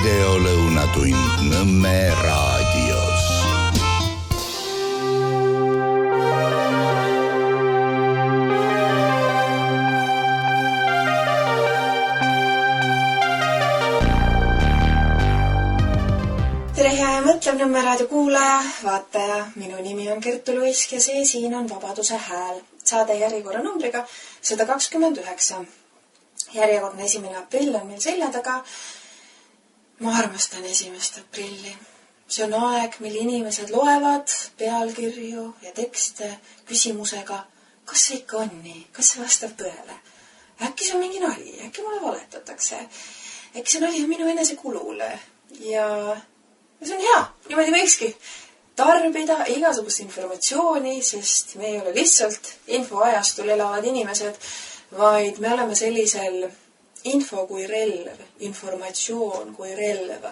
videolõunatund Nõmme raadios. Tere hea ja mõtlev Nõmme raadio kuulaja, vaataja. Minu nimi on Kertu Luisk ja see siin on Vabaduse hääl. Saade järjekorra numbriga 129. Järjekordne 1. aprill on meil selja taga. Ma armastan 1. aprilli. See on aeg, mil inimesed loevad pealkirju ja tekste küsimusega, kas see ikka on nii, kas see vastab tõele. Äkki see on mingi nali, äkki mulle valetatakse. Äkki see nali on minu enese kulule. Ja see on hea, niimoodi võikski tarbida igasugust informatsiooni, sest me ei ole lihtsalt infoajastul elavad inimesed, vaid me oleme sellisel info kui relv, informatsioon kui relv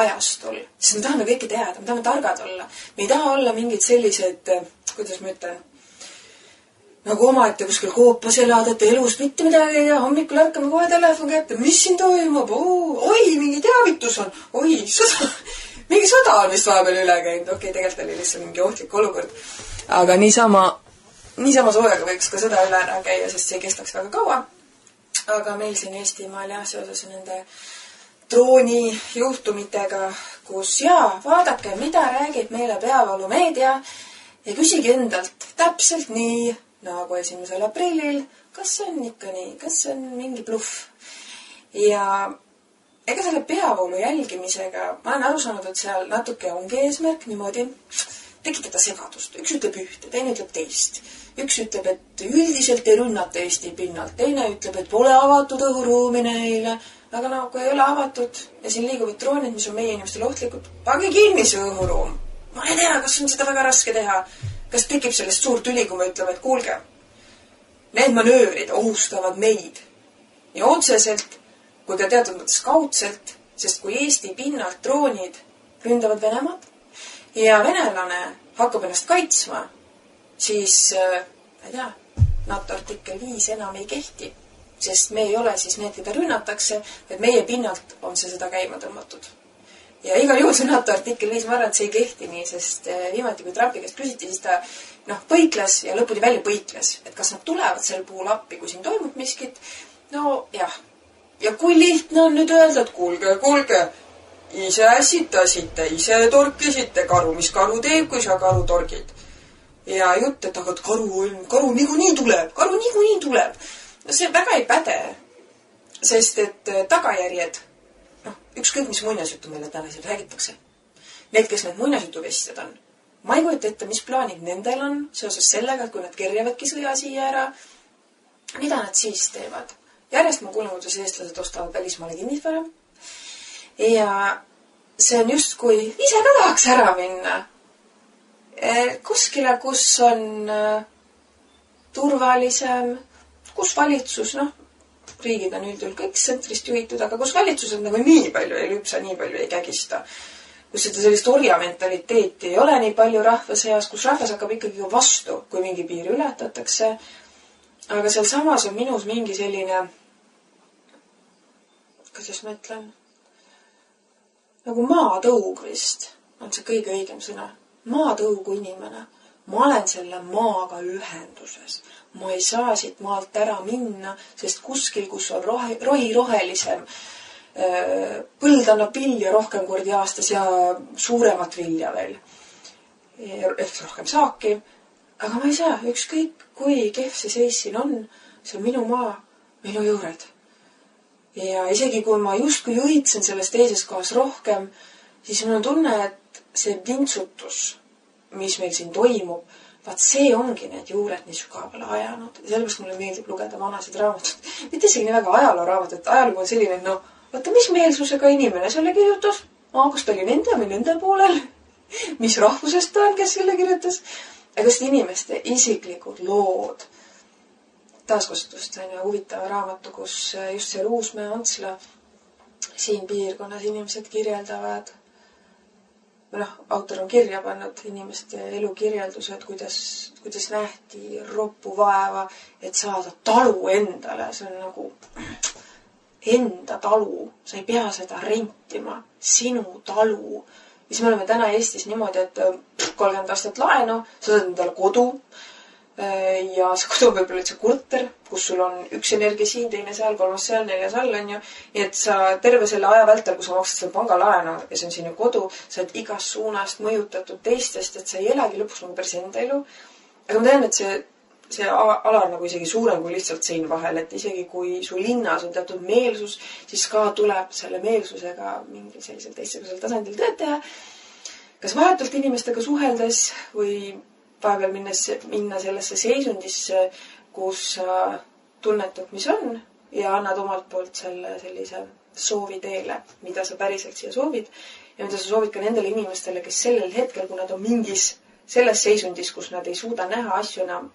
ajastul. Sest me tahame kõike teada, me tahame targad olla. Me ei taha olla mingid sellised, kuidas ma ütlen, nagu omaette kuskil koopas elada, et elus mitte midagi ei tea. Hommikul ärkame kohe telefon kätte, mis siin toimub? Oi, mingi teavitus on. Oi, mingi sõda on vist vahepeal üle käinud. Okei, tegelikult oli lihtsalt mingi ohtlik olukord. Aga niisama soojaga võiks ka sõda üle ära käia, sest see kestaks väga kaua. Aga meil siin Eestimaal seoses nende drooni juhtumitega, kus vaadake, mida räägib meile peavoolumeedia ja küsige endalt täpselt nii, nagu 1. aprillil, kas see on ikka nii, kas see on mingi bluff. Ja ega selle peavoolu jälgimisega ma olen aru saanud, et seal natuke ongi eesmärk niimoodi tekitada segadust. Üks ütleb ühte, teine ütleb teist. Üks ütleb, et üldiselt ei rünnata Eesti pinnalt. Teine ütleb, et pole avatud õhuruumi neile. Aga kui ei ole avatud ja siin liiguvad droonid, mis on meie inimestel ohtlikud, pange kinni see õhuruum. Ma ei tea, kas on seda väga raske teha. Kas tekib sellest suur tüli, kui me ütleme, et kuulge, need manöörid ohustavad meid. Ja otseselt, kui ka teatud mõttes kaudselt, sest kui Eesti pinnalt droonid ründavad Venemaad ja venelane hakkab ennast kaitsma, siis, ma ei tea, NATO artikkel 5 enam ei kehti, sest me ei ole siis need, keda rünnatakse, et meie pinnalt on see seda käima tõmmatud. Ja igal juhul see NATO artikkel 5, ma arvan, et see ei kehti nii, sest viimati, kui Trumpi käest küsiti, siis ta põikles ja lõpuni välja põikles, et kas nad tulevad sel puhul appi, kui siin toimub miskit. No jah. Ja kui lihtne on nüüd öelda, et kuulge, ise ässitasite, ise torkisite karu, mis karu teeb, kui sa karu torgid. Ja jutt, et aga karu niikuinii tuleb. No see väga ei päde, sest et tagajärjed, ükskõik mis muinasjutu meile täna siin räägitakse. Need, kes need muinasjutuvestjad on, ma ei kujuta ette, mis plaanid nendel on seoses sellega, et kui nad kerjavadki sõja siia ära, mida nad siis teevad. Järjest ma kuulen, kuidas eestlased ostavad välismaale kinnisvara. Ja see on just kui ise ka tahaks ära minna. Kuskile, kus on turvalisem, kus valitsus, riigid on üldjuhul kõik tsentrist juhitud, aga kus valitsus on nagu nii palju ei lüpsa, nii palju ei kägista. Kus seda sellist orja mentaliteeti ei ole nii palju rahva seas, kus rahvas hakkab ikkagi vastu, kui mingi piir ületatakse. Aga seal samas on minus mingi selline, kuidas ma ütlen, nagu maatõug vist on see kõige õigem sõna. Maatõugu inimene. Ma olen selle maaga ühenduses. Ma ei saa siit maalt ära minna, sest kuskil, kus on rohelisem, põld annab vilja rohkem kordi aastas ja suuremat vilja veel. Ehk rohkem saaki. Aga ma ei saa, ükskõik kui kehv see seis siin on, see on minu maa, minu juured. Ja isegi kui ma justkui õitsen sellest teises kohas rohkem, siis mul on tunne, et see vintsutus, mis meil siin toimub, vaat see ongi need juured nii sügavale ajanud. Ja sellepärast mulle meeldib lugeda vanasid raamatut. Mitte isegi nii väga ajalooraamatut. Ajalugu on selline, vaata, mis meelsusega inimene selle kirjutas? Kas ta oli nende või nende poolel? Mis rahvusest ta on, kes selle kirjutas? Aga just inimeste isiklikud lood. Taaskasutust on huvitava raamatu, kus just see Ruusmäe Antsla siin piirkonnas inimesed kirjeldavad. Autor on kirja pannud inimeste elukirjeldused, kuidas nähti roppu vaeva, et saada talu endale. See on nagu enda talu, sa ei pea seda rentima, sinu talu. Siis me oleme täna Eestis niimoodi, et 30 aastat laenu, sa saad endale kodu ja see kodu võib olla üldse korter, kus sul on üks energia siin, teine seal, kolmas seal, neljas all on ju. Nii et sa terve selle aja vältel, kui sa maksad selle pangalaenu ja see on sinu kodu, sa oled igast suunast mõjutatud teistest, et sa ei elagi lõpuks nagu päris enda elu. Aga ma tean, et see ala on nagu isegi suurem kui lihtsalt sein vahel, et isegi kui su linnas on teatud meelsus, siis ka tuleb selle meelsusega mingil sellisel teistsugusel tasandil tööd teha. Kas vahetult inimestega suheldes või vahepeal minna sellesse seisundisse, kus sa tunnetad, mis on ja annad omalt poolt sellise soovi teele, mida sa päriselt siia soovid ja mida sa soovid ka nendele inimestele, kes sellel hetkel, kui nad on mingis selles seisundis, kus nad ei suuda näha asju enam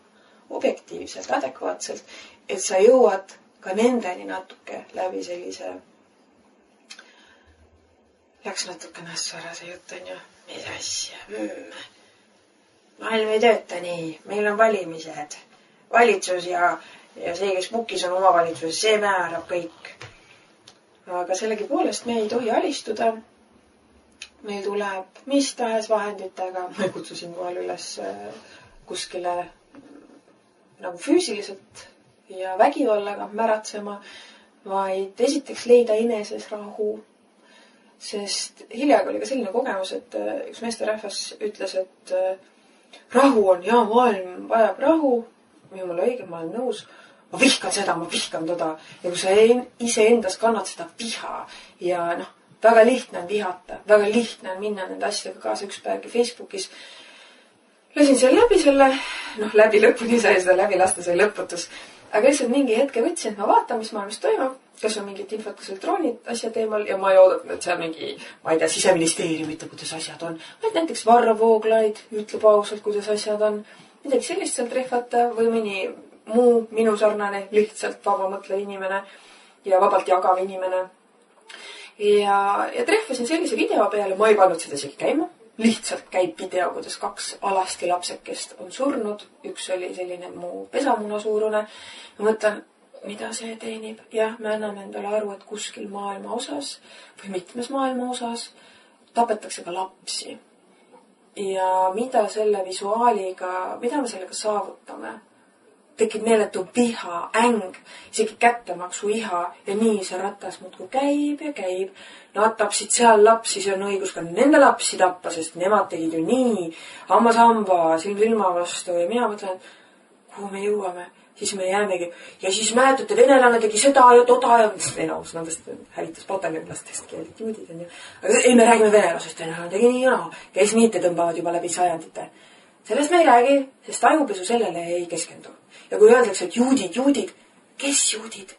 objektiivselt, adekvaatselt, et sa jõuad ka nendeni natuke läbi sellise läks natuke nässu ära see jutt on ju, mis asja, maailm ei tööta nii, meil on valimised, valitsus ja see, kes pukis on omavalitsuses, see määrab kõik. Aga sellegipoolest me ei tohi alistuda. Meil tuleb mis tahes vahenditega, ma ei kutsu siinkohal üles kuskile nagu füüsiliselt ja vägivallaga märatsema, vaid esiteks leida eneses rahu. Sest hiljaaegu oli ka selline kogemus, et üks meesterahvas ütles, et rahu on ja maailm vajab rahu. Jumala õige, ma olen nõus. Ma vihkan seda, ma vihkan toda. Ja kui sa ise endas kannad seda viha ja väga lihtne on vihata, väga lihtne on minna nende asjadega kaasa üks päevgi Facebookis. Lasin selle läbi lõpuni sai seda läbi lasta, sai lõputus. Aga lihtsalt mingi hetke võtsin, et ma vaatan, mis maailmas toimub, kas on mingit infot, kas on droonid asja teemal ja ma ei oodanud, et seal mingi, ma ei tea, Siseministeerium ütleb, kuidas asjad on. Et näiteks Varro Vooglaid ütleb ausalt, kuidas asjad on. Midagi sellist seal trehvata või mõni muu minu sarnane lihtsalt vaba mõtlev inimene ja vabalt jagav inimene. Ja trehvasin sellise video peale, ma ei pannud seda isegi käima. Lihtsalt käib video, kuidas 2 alasti lapsekest on surnud. Üks oli selline mu pesamuna suurune. Ma mõtlen, mida see teenib. Jah, me anname endale aru, et kuskil maailma osas või mitmes maailma osas tapetakse ka lapsi. Ja mida selle visuaaliga, mida me sellega saavutame? Tekib meeletu viha, äng, isegi kättemaksu iha ja nii see ratas muudkui käib ja käib. Nad tapsid seal lapsi, see on õigus ka nende lapsi tappa, sest nemad tegid ju nii, hammas hamba, silm ilma vastu ja mina mõtlen, kuhu me jõuame, siis me jäämegi. Ja siis mäletate, venelane tegi seda ja toda ja nendest hävitas pataljonlastest, keelid juudid on ju. Aga ei, me räägime venelasest, venelane tegi nii ja naa, kes miite tõmbavad juba läbi sajandite. Sellest me ei räägi, sest ajupesu sellele ei keskendu. Ja kui öeldakse, et juudid, kes juudid?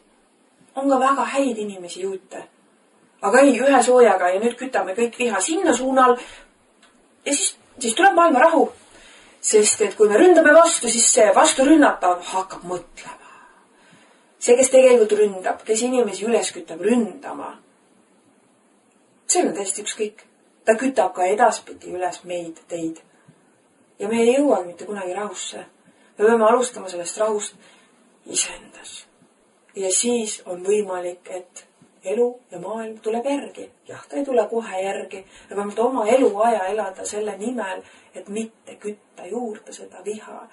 On ka väga häid inimesi juute. Aga ei, ühe soojaga ja nüüd kütame kõik viha sinna suunal. Ja siis tuleb maailma rahu. Sest et kui me ründame vastu, siis see vastu rünnatav hakkab mõtlema. See, kes tegelikult ründab, kes inimesi üles kütab ründama, see on täiesti ükskõik. Ta kütab ka edaspidi üles meid, teid. Ja me ei jõua mitte kunagi rahusse. Me peame alustama sellest rahust iseendas. Ja siis on võimalik, et elu ja maailm tuleb järgi. Jah, ta ei tule kohe järgi. Me peame oma eluaja elada selle nimel, et mitte kütta juurde seda viha.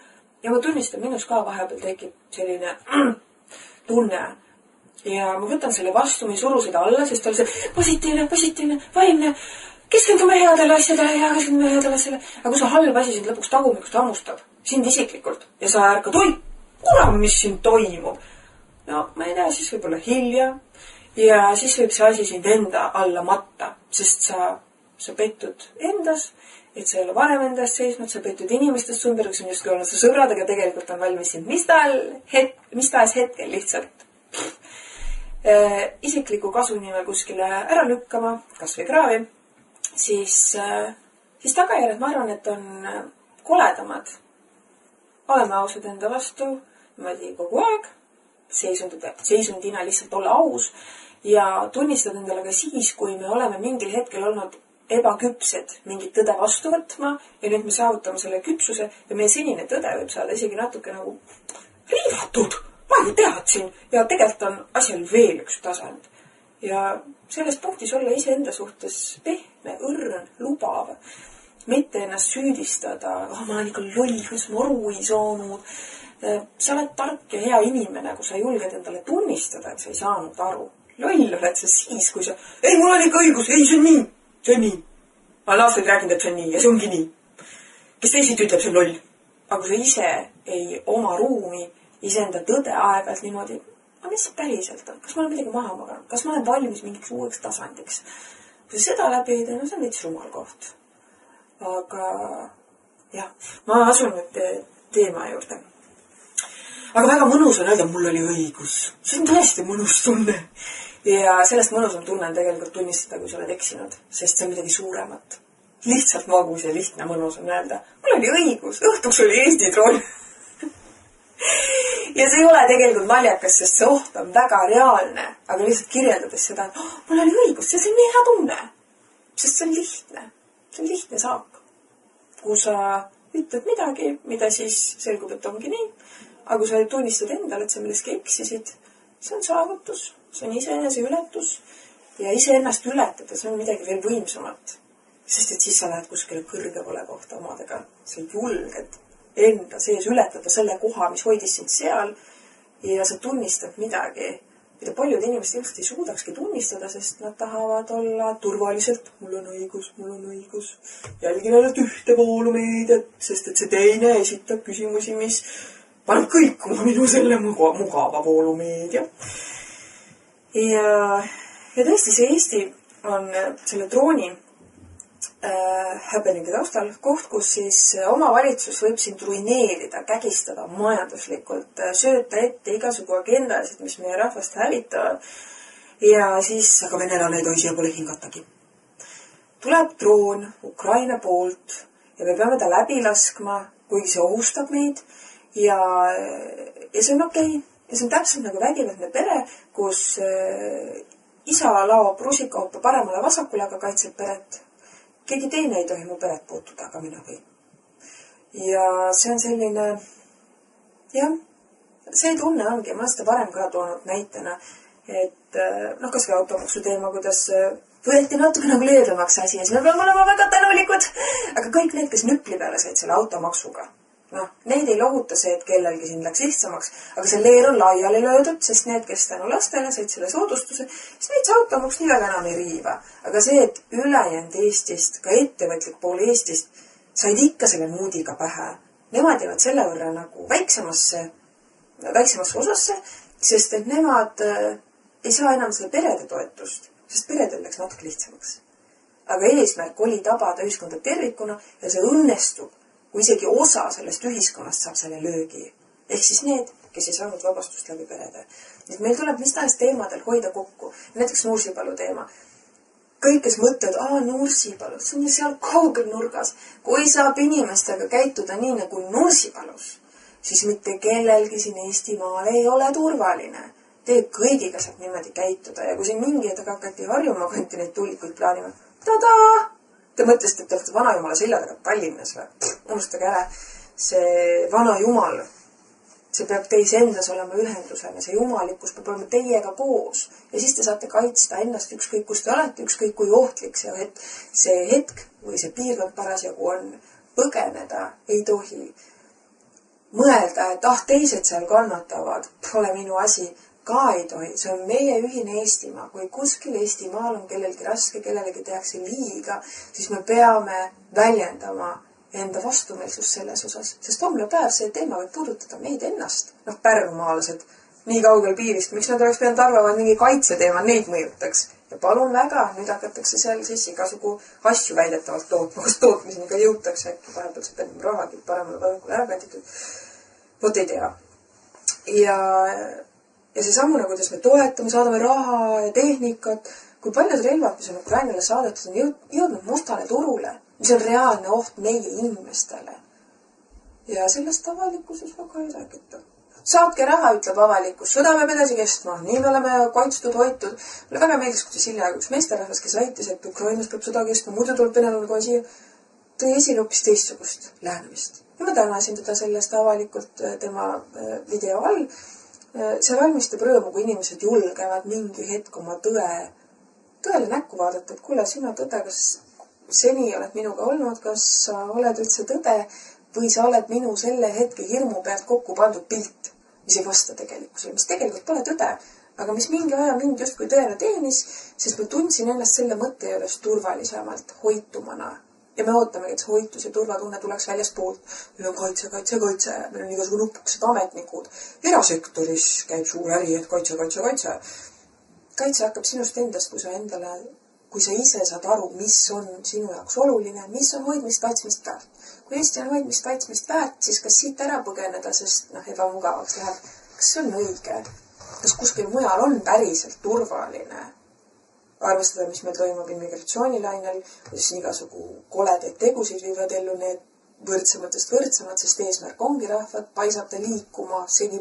Ja ma tunnistan, minus ka vahepeal tekib selline tunne. Ja ma võtan selle vastu, ma ei suru seda alla, sest tal see positiivne, vaimne, keskendume headele asjadele ja keskendume headele asjadele. Aga kui sa halb asi sind lõpuks tagumikust hammustab, sind isiklikult, ja sa ärkad, oi, kuram, mis siin toimub. No, ma ei tea, siis võib olla hilja ja siis võib see asi sind enda alla matta, sest sa pettud endas, et sa ei ole varem endast seisnud, sa pettud inimestest ümber, kes on justkui olnud su sõbrad, aga tegelikult on valmis sind mis tahes hetkel lihtsalt isikliku kasu nimel kuskile ära lükkama, kas või kraavi. Siis tagajärjed, ma arvan, et on koledamad. Oleme ausad enda vastu, niimoodi kogu aeg, seisundina lihtsalt olla aus ja tunnistada endale ka siis, kui me oleme mingil hetkel olnud ebaküpsed mingit tõde vastu võtma ja nüüd me saavutame selle küpsuse ja meie senine tõde võib saada isegi natuke nagu riivatud. Ma ei teadsin ja tegelikult on asjal veel üks tasand. Ja selles punktis olla iseenda suhtes pehme, õrn, lubav. Mitte ennast süüdistada, ma olen ikka loll, kuidas ma aru ei saanud. Sa oled tark ja hea inimene, kui sa julged endale tunnistada, et sa ei saanud aru. Loll oled sa siis, kui sa, ei, mul on ikka õigus, ei, see on nii, see on nii. Ma olen aastaid rääkinud, et see on nii ja see ongi nii. Kes teisiti ütleb, see on loll. Aga kui sa ise ei oma ruumi, iseenda tõde aeg-ajalt niimoodi, aga mis see päriselt on? Kas ma olen midagi maha maganud? Kas ma olen valmis mingiks uueks tasandiks? Kui sa seda läbi ei tee, no see on veits rumal koht. Aga jah, ma asun nüüd teema juurde. Aga väga mõnus on öelda, mul oli õigus. See on tõesti mõnus tunne. Ja sellest mõnusam tunne on tegelikult tunnistada, kui sa oled eksinud, sest see on midagi suuremat. Lihtsalt magus ja lihtne mõnus on öelda, mul oli õigus, õhtuks oli Eesti troll. Ja see ei ole tegelikult naljakas, sest see oht on väga reaalne, aga lihtsalt kirjeldades seda, et mul oli õigus, see on nii hea tunne. Sest see on lihtne. See on lihtne saak. Kui sa ütled midagi, mida siis selgub, et ongi nii, aga kui sa tunnistad endale, et sa milleski eksisid, see on saavutus, see on iseenese ületus ja iseennast ületada, see on midagi veel võimsamat. Sest et siis sa lähed kuskile kõrgemale kohta omadega. Sa julged enda sees ületada selle koha, mis hoidis sind seal ja sa tunnistad midagi, mida paljud inimesed ilmselt ei suudakski tunnistada, sest nad tahavad olla turvaliselt. Mul on õigus. Jälgin ainult ühte voolumeediat, sest et see teine esitab küsimusi, mis paneb kõikuma minu selle mugava voolumeedia. Ja tõesti see Eesti on selle drooni happeningi taustal koht, kus siis omavalitsus võib sind ruineerida, kägistada majanduslikult, sööta ette igasugu agendasid, mis meie rahvast hävitavad ja siis, aga venelane ei tohi siia pole hingatagi. Tuleb droon Ukraina poolt ja me peame ta läbi laskma, kuigi see ohustab meid ja see on okei. Ja see on täpselt nagu vägivaldne pere, kus isa laob rusikahoppa paremale vasakule, aga kaitseb peret. Keegi teine ei tohi mu peret puutuda, aga mina või. Ja see on selline, jah, see tunne ongi, ma olen seda varem ka toonud näitena, et kas või automaksu teema, kuidas võeti natuke nagu leebemaks asi ja siis me peame olema väga tänulikud. Aga kõik need, kes nükli peale said selle automaksuga, neid ei lohuta see, et kellelgi siin läks lihtsamaks, aga see leer on laiali löödud, sest need, kes tänu lastele said selle soodustuse, siis neid see automaks nii väga enam ei riiva. Aga see, et ülejäänud Eestist, ka ettevõtlik pool Eestist, said ikka selle nuudiga pähe. Nemad jäävad selle võrra nagu väiksemasse osasse, sest et nemad ei saa enam selle perede toetust, sest peredel läks natuke lihtsamaks. Aga eesmärk oli tabada ühiskonda tervikuna ja see õnnestub, kui isegi osa sellest ühiskonnast saab selle löögi. Ehk siis need, kes ei saanud vabastust läbi perede. Et meil tuleb mis tahes teemadel hoida kokku. Näiteks Nursipalu teema. Kõik, kes mõtlevad, Nursipalu, see on ju seal kaugel nurgas. Kui saab inimestega käituda nii nagu Nursipalus, siis mitte kellelgi siin Eestimaal ei ole turvaline. Teie kõigiga saab niimoodi käituda ja kui siin mingi hetk hakati Harjumaa kanti neid tuulikuid plaanima, tadaa! Te mõtlesite, et te olete vana jumala selja taga Tallinnas või? Unustage ära. See vana jumal, see peab teis endas olema ühendusena. See jumalikkus peab olema teiega koos. Ja siis te saate kaitsta ennast ükskõik, kus te olete, ükskõik kui ohtlik see hetk või see piirkond parasjagu on. Põgeneda ei tohi. Mõelda, et teised seal kannatavad, pole minu asi. Ka ei tohi. See on meie ühine Eestimaa. Kui kuskil Eestimaal on kellelgi raske, kellelegi tehakse liiga, siis me peame väljendama enda vastumeelsust selles osas. Sest homne päev see teema võib puudutada meid ennast. Pärnumaalased nii kaugel piirist. Miks nad oleks pidanud arvavad mingi kaitseteema neid mõjutaks? Ja palun väga, nüüd hakatakse seal siis igasugu asju väidetavalt tootma, kas tootmiseni ka jõutakse. Äkki vahepeal see peab rahagi paremale võrgule ära kanditud. Vot ei tea. Ja see sammune, kuidas me toetame, saadame raha ja tehnikat, kui paljud relvad, mis on Ukrainale saadetud, on jõudnud mustale turule, mis on reaalne oht meie inimestele. Ja sellest avalikkuses väga ei räägita. Saatke raha, ütleb avalikkus, sõda peab edasi kestma, nii me oleme kaitstud, hoitud. Mulle väga meeldis, kuidas hiljaaegu üks meesterahvas, kes väitis, et Ukrainas peab sõda kestma, muidu tuleb venelane kohe siia, tõi esile hoopis teistsugust lähenemist. Ja ma tänasin teda sellest avalikult tema video all. see valmistab rõõmu, kui inimesed julgevad mingi hetk oma tõele näkku vaadata, et kuule, sina tõde, kas seni oled minuga olnud, kas sa oled üldse tõde või sa oled minu selle hetke hirmu pealt kokku pandud pilt, mis ei vasta tegelikkusele, mis tegelikult pole tõde, aga mis mingi aja mind justkui tõena teenis, sest ma tundsin ennast selle mõtte juures turvalisemalt, hoitumana. Ja me ootamegi, et see hoitus ja turvatunne tuleks väljaspoolt. Meil on kaitse. Meil on igasugune nupukesed ametnikud. Erasektoris käib suur äri, et kaitse. Kaitse hakkab sinust endast, kui sa ise saad aru, mis on sinu jaoks oluline, mis on hoidmist, kaitsmist väärt. Kui Eesti on hoidmist, kaitsmist väärt, siis kas siit ära põgeneda, sest ebamugavaks läheb, kas see on õige? Kas kuskil mujal on päriselt turvaline? Arvestada, mis meil toimub immigratsioonilainel, siis igasugu koledaid tegusid viivad ellu need võrdsematest võrdsemad, sest eesmärk ongi rahvad paisata liikuma, segi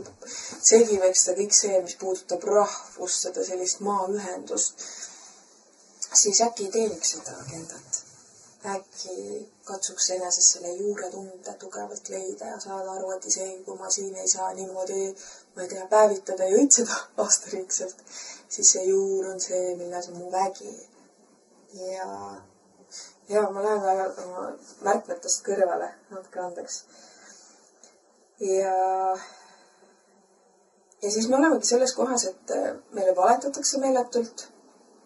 vekstada kõik see, mis puudutab rahvust, seda sellist maaühendust, siis äkki ei teeniks seda agendat. Äkki katsuks eneses selle juuretunde tugevalt leida ja saada aru, et isegi kui ma siin ei saa niimoodi, ma ei tea, päevitada ja õitseda aastaringselt, siis see juur on see, milles on mu vägi. Ja ma lähen väga oma märkmetest kõrvale, natuke andeks. Ja siis me olemegi selles kohas, et meile valetatakse meeletult.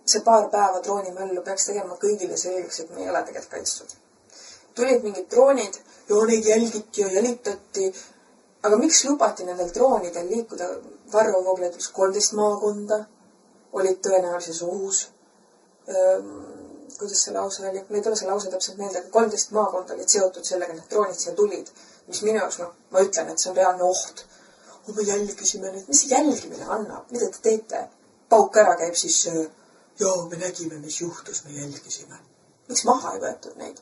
See paar päeva droonimöllu peaks tegema kõigile selgeks, et me ei ole tegelikult kaitstud. Tulid mingid droonid ja neid jälgiti ja jälitati. Aga miks lubati nendel droonidel liikuda Varro Vooglaid 13 maakonda? Olid tõenäolises ohus. Kuidas see lause oli? Ma ei tule see lause täpselt meelde, aga 13 maakonda olid seotud sellega, need droonid siia tulid. Mis minu jaoks, ma ütlen, et see on reaalne oht. Me jälgisime nüüd. Mis see jälgimine annab? Mida te teete? Pauk ära käib siis... Joo, me nägime, mis juhtus, me jälgisime. Miks maha ei võetud neid?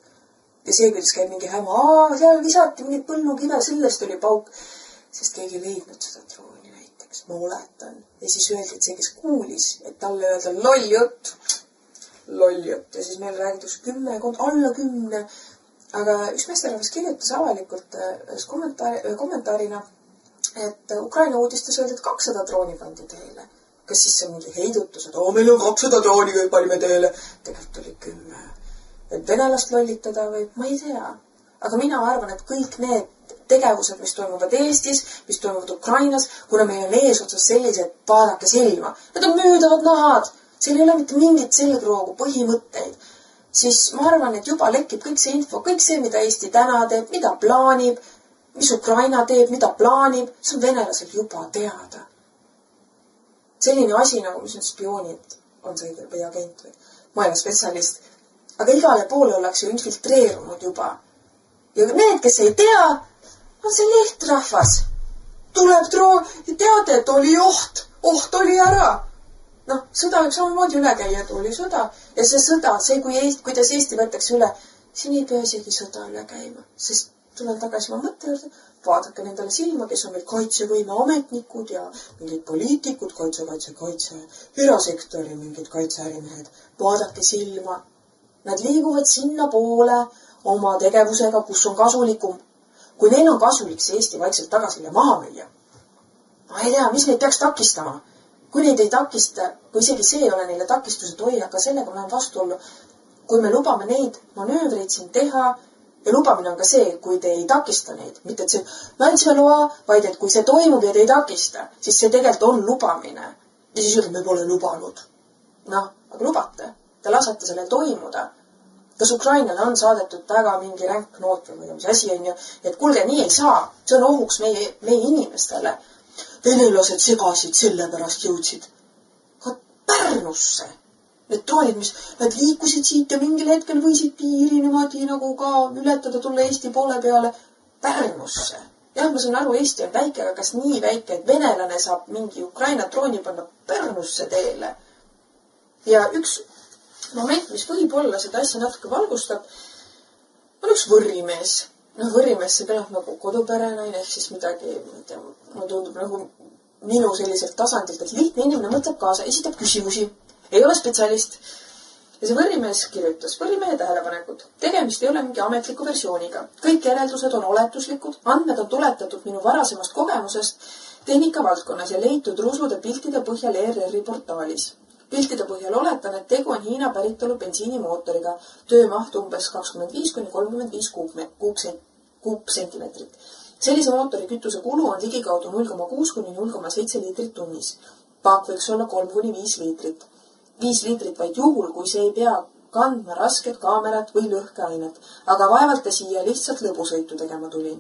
Ja see, kuidas käib mingi häma, seal visati mingit põllukive, sellest oli pauk. Sest keegi ei leidnud seda drooni näiteks, ma oletan. Ja siis öeldi, et see, kes kuulis, et talle öelda loll jutt. Ja siis meil räägitus 10, alla 10. Aga üks meesterahvas kirjutas avalikult kommentaarina, et Ukraina uudistes öeldi, et 200 drooni pandi teele. Kas siis see on mingi heidutus, et meil on 200 drooni või panime teele. Tegelikult oli 10. Et venelast lollitada või, ma ei tea. Aga mina arvan, et kõik need tegevused, mis toimuvad Eestis, mis toimuvad Ukrainas, kuna meil on eesotsas sellised vaadake silma. Need on müüdavad nahad. Seal ei ole mitte mingit selgroogu, põhimõtteid. Siis ma arvan, et juba lekib kõik see info, kõik see, mida Eesti täna teeb, mida plaanib, mis Ukraina teeb, mida plaanib, see on venelasel juba teada. Selline asi, nagu mis on spioonid, on see või agent või ma ei ole spetsialist. Aga igale poole oleks ju infiltreerunud juba. Ja need, kes ei tea, on see lehtrahvas. Tuleb ja teade, et oli oht. Oht oli ära. Sõda võib samamoodi üle käia, et oli sõda. Ja see sõda, kuidas Eesti võetakse üle, siin ei pea isegi sõda üle käima. Sest tulen tagasi oma mõtte juurde. Vaadake nendele silma, kes on meil kaitsevõime ametnikud ja mingid poliitikud, kaitse, erasektori mingid kaitseärimehed. Vaadake silma. Nad liiguvad sinna poole oma tegevusega, kus on kasulikum. Kui neil on kasulik see Eesti vaikselt tagasi ja maha müüa. Ma ei tea, mis neid peaks takistama. Kui neid ei takista, kui isegi see ei ole neile takistused hoia, aga sellega ma olen vastuollu. Kui me lubame neid manöövreid siin teha, ja lubamine on ka see, kui te ei takista neid. Mitte, et see me andsime loa, vaid et kui see toimub ja te ei takista, siis see tegelikult on lubamine. Ja siis ütleme, me pole lubanud. Aga lubate. Te lasete selle toimuda. Kas Ukrainale on saadetud väga mingi ränk noot või mis asi on ju, et kuulge, nii ei saa. See on ohuks meie inimestele. Venelased segasid, sellepärast jõudsid. Ka Pärnusse. Need droonid, mis nad liikusid siit ja mingil hetkel võisid piiri niimoodi nagu ka ületada tulla Eesti poole peale Pärnusse. Jah, ma saan aru, Eesti on väike, aga kas nii väike, et venelane saab mingi Ukraina drooni panna Pärnusse teele? Ja üks moment, mis võib-olla seda asja natuke valgustab, on üks võrrimees. Võrrimees, see kõlab nagu koduperenaine, ehk siis midagi, ma tundub nagu minu selliselt tasandilt, et lihtne inimene mõtleb kaasa, esitab küsimusi. Ei ole spetsialist. Ja see võrrimees kirjutas võrrimehe tähelepanekud. Tegemist ei ole mingi ametliku versiooniga. Kõik järeldused on oletuslikud, andmed on tuletatud minu varasemast kogemusest Tehnika valdkonnas ja leitud rusude piltide põhjal ERR-i portaalis. Piltide põhjal oletan, et tegu on Hiina päritolu bensiinimootoriga, töömaht umbes 25–35 kuupsentimeetrit. Sellise mootori kütuse kulu on ligikaudu 0,6–0,7 liitrit tunnis. Paak võiks olla 3–5 liitrit. 5 liitrit vaid juhul, kui see ei pea kandma rasket kaamerat või lõhkeainet, aga vaevalt ta siia lihtsalt lõbusõitu tegema tuli.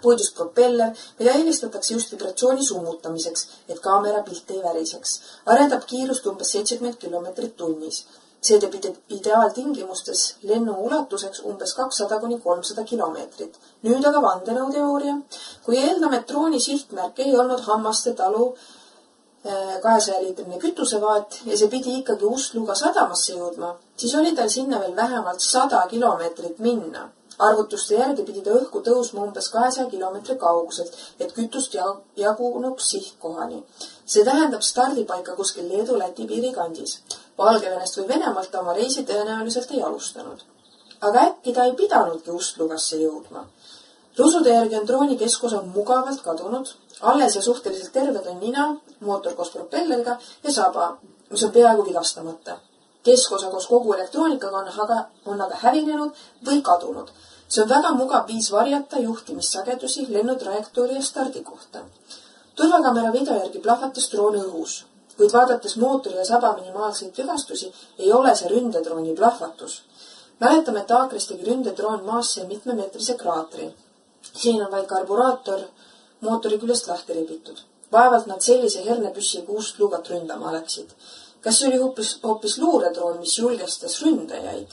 Puidust propeller, mida eelistatakse just vibratsiooni summutamiseks, et kaamera pilt ei väriseks, arendab kiirust umbes 70 kilomeetrit tunnis. See teeb ideaaltingimustes lennu ulatuseks umbes 200–300 kilomeetrit. Nüüd aga vandenõuteooria. Kui eeldame, et drooni sihtmärk ei olnud Hammaste talu 200-liitrine kütusevaat ja see pidi ikkagi Ust-Luga sadamasse jõudma, siis oli tal sinna veel vähemalt 100 kilomeetrit minna. Arvutuste järgi pidi ta õhku tõusma umbes 200 kilomeetri kauguselt, et kütust jagunuks sihtkohani. See tähendab stardipaika kuskil Leedu-Läti piirikandis. Valgevenest või Venemaalt oma reisi tõenäoliselt ei alustanud. Aga äkki ta ei pidanudki Ust-Lugasse jõudma. Rusude järgi on drooni keskosa mugavalt kadunud. Alles ja suhteliselt terved on nina, mootor koos propelleriga ja saba, mis on peaaegu vigastamata. Keskosa koos kogu elektroonikaga on aga hävinenud või kadunud. See on väga mugav viis varjata juhtimissagedusi, lennutrajektoori ja stardi kohta. Turvakaamera video järgi plahvatas droon õhus, kuid vaadates mootori ja saba minimaalseid vigastusi ei ole see ründedrooni plahvatus. Mäletame, et Aakris tegi ründedroon maasse mitmemeetrise kraatri. Siin on vaid karburaator mootori küljest lahti rebitud. Vaevalt nad sellise hernepüssiga Ust-Lugat ründama läksid. Kas see oli hoopis luuredroon, mis julgestas ründajaid?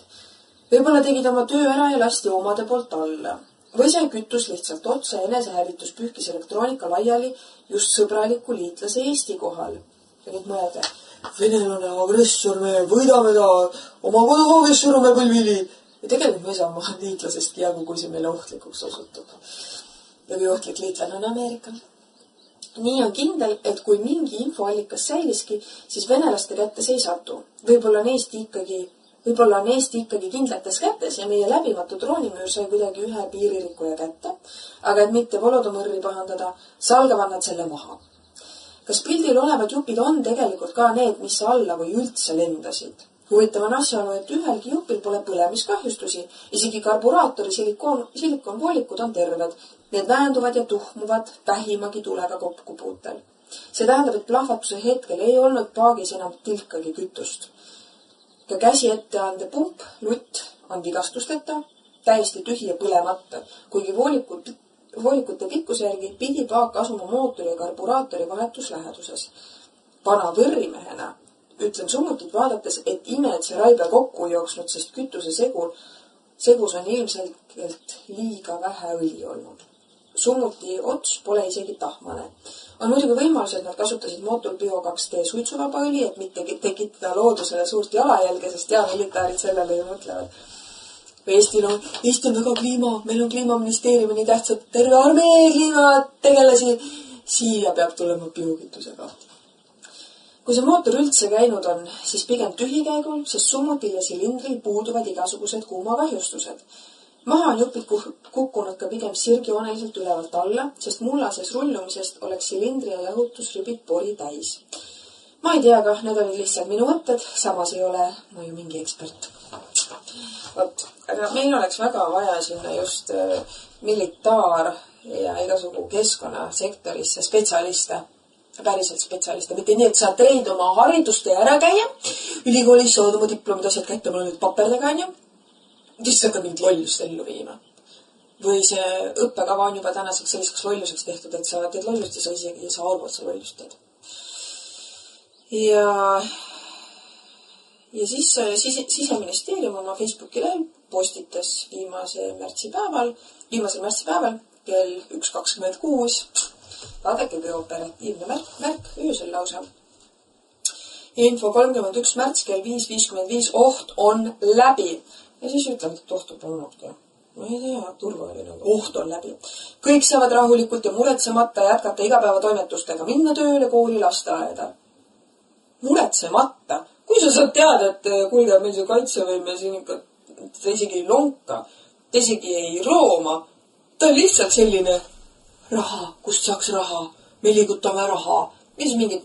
Võib-olla tegid oma töö ära ja lasti omade poolt alla. Või sai kütus lihtsalt otsa enesehävitus pühkis elektroonika laiali just sõbraliku liitlase Eesti kohal. Ja nüüd mõelge, venelane agressor, me võidame ta, oma koduhoovis surume põlvili. Ja tegelikult me ei saa oma liitlasestki jagu, kui see meile ohtlikuks osutub. Ja kui ohtlik liitlane on Ameerika. Nii on kindel, et kui mingi infoallikas säiliski, siis venelaste kätte see ei satu. Võib-olla on Eesti ikkagi kindlates kätes ja meie läbimatu droonimüür sai kuidagi ühe piiririkkuja kätte, aga et mitte Volodomõrri pahandada, salgavad nad selle maha. Kas pildil olevad jupid on tegelikult ka need, mis alla või üldse lendasid? Huvitav on asjaolu, et ühelgi jupil pole põlemiskahjustusi, isegi karburaatori silikonvoolikud on terved. Need väänduvad ja tuhmuvad vähimagi tulega kokkupuutel. See tähendab, et plahvatuse hetkel ei olnud paagis enam tilkagi kütust. Ka käsi etteande pump, lutt on vigastusteta, täiesti tühi ja põlemata, kuigi voolikute pikkuse järgi pidi paak asuma mootori ja karburaatori vahetusläheduses. Vana võrrimehena ütlen summutit vaadates, et ime, et see raibe kokku jooksnud, sest kütuse segus on ilmselgelt liiga vähe õli olnud. Summuti ots pole isegi tahmane. On muidugi võimalus, et nad kasutasid mootor Bio 2D suitsuvaba õli, et mitte tekitada loodusele suurt jalajälge, sest militaarid sellele ju mõtlevad. Eesti on väga kliima, meil on kliimaministeeriumi nii tähtsad terve armee kliimategelasi. Siia peab tulema biokütusega. Kui see mootor üldse käinud on, siis pigem tühikäigul, sest summutil ja silindril puuduvad igasugused kuumakahjustused. Maha on jupid kukkunud ka pigem sirgjooneliselt ülevalt alla, sest mullases rullumisest oleks silindri ja jahutusribid pori täis. Ma ei tea, kah need olid lihtsalt minu mõtted, samas ei ole ma ju mingi ekspert. Aga meil oleks väga vaja sinna just militaar- ja igasugu keskkonnasektorisse spetsialiste. Päriselt spetsialiste, mitte nii, et sa treid oma hariduste ära käia, ülikoolis saad oma diplomid asjad kätte, ma olen nüüd paperdega, on ju. Siis hakkad mingit lollust ellu viima. Või see õppekava on juba tänaseks selliseks lolluseks tehtud, et sa teed lollust ja sa isegi ei saa aru, et sa lollust teed. Ja siis Siseministeerium oma Facebooki lehel postitas viimasel märtsipäeval kell 1.26. Vaadake, kui operatiivne märk, öösel lausa. Info 31. märts kell 5.55, oht on läbi. Ja siis ütlevad, et ohtu polnudki. Ma ei tea, turvaline, oht on läbi. Kõik saavad rahulikult ja muretsemata jätkata igapäevatoimetustega, minna tööle, kooli, lasteaeda. Muretsemata. Kui sa saad teada, et kuulge, meil see kaitsevõime siin ikka, ta isegi ei lonka, ta isegi ei rooma. Ta on lihtsalt selline raha, kust saaks raha. me liigutame raha. Ja siis mingid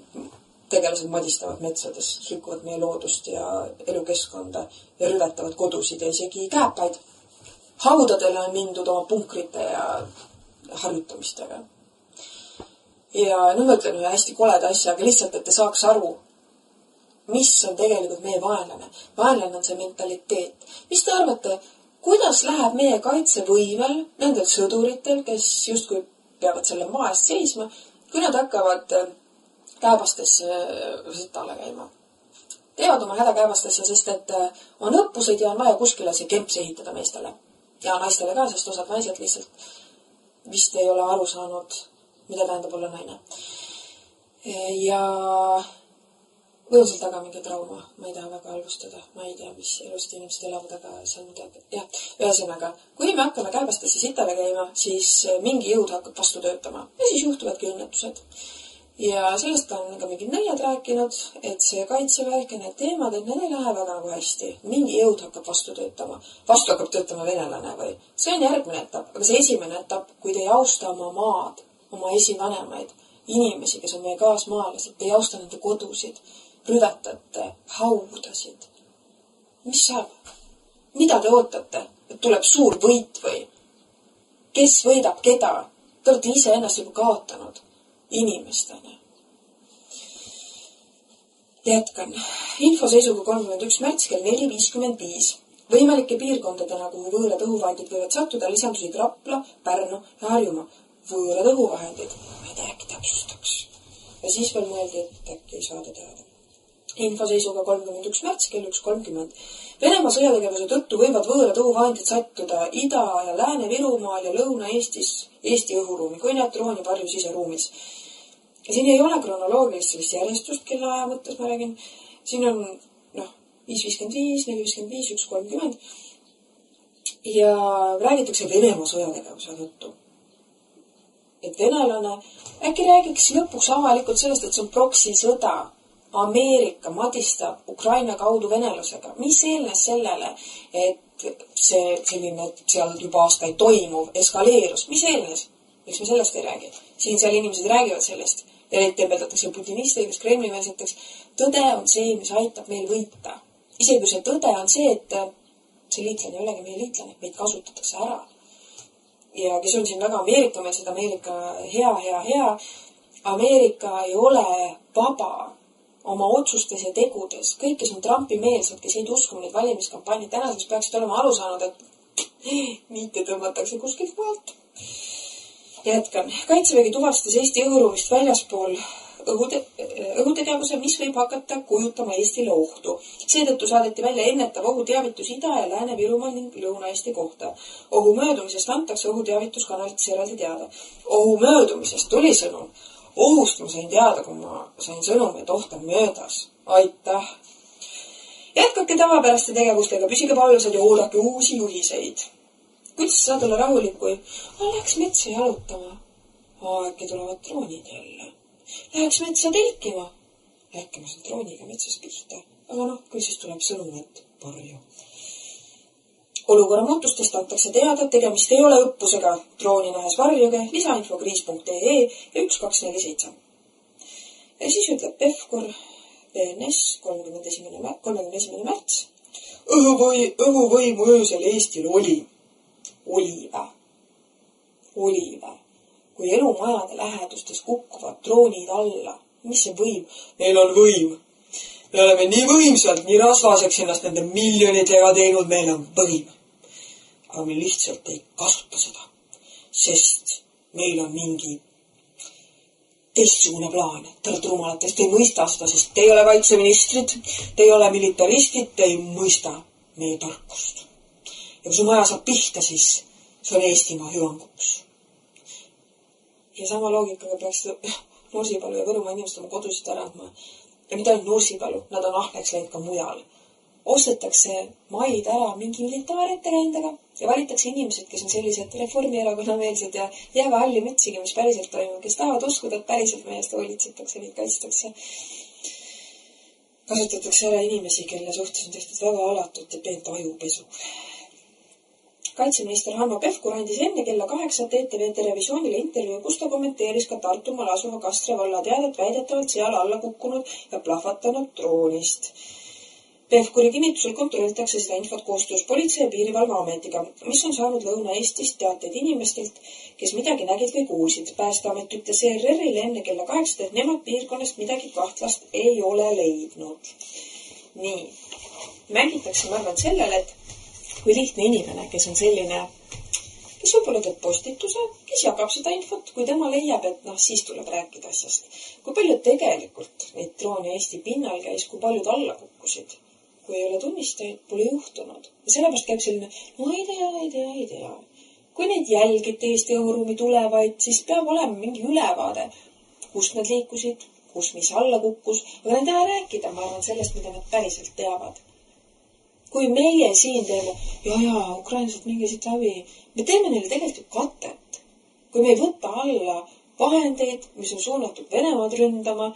tegelased madistavad metsades, rikuvad meie loodust ja elukeskkonda ja rüvetavad kodusid ja isegi kääpaid. Haudadele on mindud oma punkrite ja harjutamistega. Ja nüüd ma ütlen ühe hästi koleda asja, aga lihtsalt, et te saaks aru, mis on tegelikult meie vaenlane. Vaenlane on see mentaliteet. Mis te arvate, kuidas läheb meie kaitsevõimel nendel sõduritel, kes justkui peavad selle maa eest seisma, kui nad hakkavad käebastesse sõttale käima? Teevad oma hädakäebastesse, sest et on õppused ja on vaja kuskile see kemps ehitada meestele. Ja naistele ka, sest osad naised lihtsalt vist ei ole aru saanud, mida tähendab olla naine. Ja või on seal taga mingi trauma, ma ei taha väga halvustada, ma ei tea, mis elust inimesed elavad, aga seal midagi. Jah, ühesõnaga, kui me hakkame käebastesse sitale käima, siis mingi jõud hakkab vastu töötama ja siis juhtuvadki õnnetused. Ja sellest on ka mingid nõiad rääkinud, et see kaitseväek ja need teemad, et need ei lähe väga nagu hästi. Mingi jõud hakkab vastu töötama. Vastu hakkab töötama venelane või. See on järgmine etapp, aga see esimene etapp, kui te ei austa oma maad, oma esivanemaid, inimesi, kes on meie kaasmaalased, te ei austa nende kodusid, rüvetate haudasid. Mis saab? Mida te ootate? Et tuleb suur võit või? Kes võidab keda? Te olete ise ennast juba kaotanud inimestena. Jätkan. Infoseisuga 31. märts kell 4.55. Võimalike piirkondadena, kuhu võõrad õhuvahendid võivad sattuda, lisandusid Rapla, Pärnu ja Harjumaa. Võõrad õhuvahendid. Ma ei tea, äkki täpsustaks. Ja siis veel mõeldi, et äkki ei saada teada. Infoseisuga 31. märts kell 1.30. Venemaa sõjategevuse tõttu võivad võõrad õhuvahendid sattuda Ida- ja Lääne-Virumaal ja Lõuna-Eestis Eesti õhuruumi, kui need drooni varju siseruumis. Ja siin ei ole kronoloogilist sellist järjestust, kelle aja mõttes ma räägin. Siin on 5.55, 4.55, 1.30 ja räägitakse Venemaa sõjategevuse tõttu. Et venelane äkki räägiks lõpuks avalikult sellest, et see on proksi sõda. Ameerika madistab Ukraina kaudu venelusega. Mis eelnes sellele, et see selline seal juba aastaid toimuv eskaleerus? Mis eelnes? Miks me sellest ei räägi? Siin seal inimesed räägivad sellest. Tembeldatakse putinistideks, kremlimeelseteks. Tõde on see, mis aitab meil võita. Isegi kui see tõde on see, et see liitlane ei olegi meie liitlane, meid kasutatakse ära. Ja kes on siin väga Ameerika-meelsed, Ameerika hea. Ameerika ei ole vaba oma otsustes ja tegudes. Kõik, kes on Trumpi-meelsed, kes ei uskuma neid valimiskampaaniad tänaseks peaksid olema aru saanud, et niite tõmmatakse kuskilt maalt. Jätkan. Kaitsevägi tuvastas Eesti õhuruumist väljaspool õhutegevuse, mis võib hakata kujutama Eestile ohtu. Seetõttu saadeti välja ennetav ohuteavitus Ida- ja Lääne-Virumaal ning Lõuna-Eesti kohta. Ohu möödumisest antakse ohuteavituskanalites eraldi teada. Ohu möödumisest tuli sõnum. Ohust ma sain teada, kui ma sain sõnum, et oht on möödas. Aitäh! Jätkake tavapäraste tegevustega, püsige valvsad ja oodake uusi juhiseid. Kuidas saad olla rahulik, kui läheks metsa jalutama? Äkki tulevad droonid jälle. Läheks metsa telkima. Äkki ma saan drooniga metsas pihta. Aga kui siis tuleb sõnum, et parju. Olukorra muutustest antakse teada, et tegemist ei ole õppusega. Drooni nähes varjuge, lisainfokriis.ee ja 1247. Ja siis ütleb Pevkur, BNS, 31. märts. Õhuvõimu öösel Eestil oli. Oli vä. Kui elumajade lähedustes kukkuvad droonid alla, mis see võim? Neil on võim. Me oleme nii võimsad, nii rasvaseks ennast nende miljonitega teinud, meil on võim. Aga me lihtsalt ei kasuta seda, sest meil on mingi teistsugune plaan. Te olete rumalatest, te ei mõista seda, sest te ei ole kaitseministrid, te ei ole militaristid, te ei mõista meie tarkust. Ja kui su maja saab pihta, siis see on Eestimaa hüvanguks. Ja sama loogikaga peaks Nursipalu ja Võrumaa inimesed oma kodusid ära andma. Ja mitte ainult Nursipalu, nad on ahneks läinud ka mujal. Ostetakse maid ära mingi militaarettekäändega ja valitakse inimesed, kes on sellised Reformierakonna-meelsed ja jääva halli mütsiga, mis päriselt toimub, kes tahavad uskuda, et päriselt meie eest hoolitsetakse, neid kaitstakse. Kasutatakse ära inimesi, kelle suhtes on tehtud väga alatut ja peent ajupesu. Kaitseminister Hanno Pevkur andis enne kella 8 ETV televisioonile intervjuu, kus ta kommenteeris ka Tartumaal asuva Kastre valla teadet väidetavalt seal alla kukkunud ja plahvatanud droonist. Pevkuri kinnitusel kontrollitakse seda infot koostöös Politsei- ja Piirivalveametiga, mis on saanud Lõuna-Eestist teateid inimestelt, kes midagi nägid või kuulsid. Päästeamet ütles ERR-ile enne kella 8, et nemad piirkonnast midagi kahtlast ei ole leidnud. Nii, mängitakse, ma arvan, sellele, et kui lihtne inimene, kes on selline, kes võib-olla teeb postituse, kes jagab seda infot, kui tema leiab, et siis tuleb rääkida asjast. Kui palju tegelikult neid droone Eesti pinnal käis, kui paljud alla kukkusid, kui ei ole tunnistajaid, pole juhtunud. Ja sellepärast käib selline, ei tea. Kui neid jälgite Eesti õhuruumi tulevaid, siis peab olema mingi ülevaade, kust nad liikusid, kus mis alla kukkus, aga nad ei taha rääkida, ma arvan, sellest, mida nad päriselt teavad. Kui meie siin teeme, ukrainlased mingi siit läbi, me teeme neile tegelikult katet. Kui me ei võta alla vahendeid, mis on suunatud Venemaad ründama,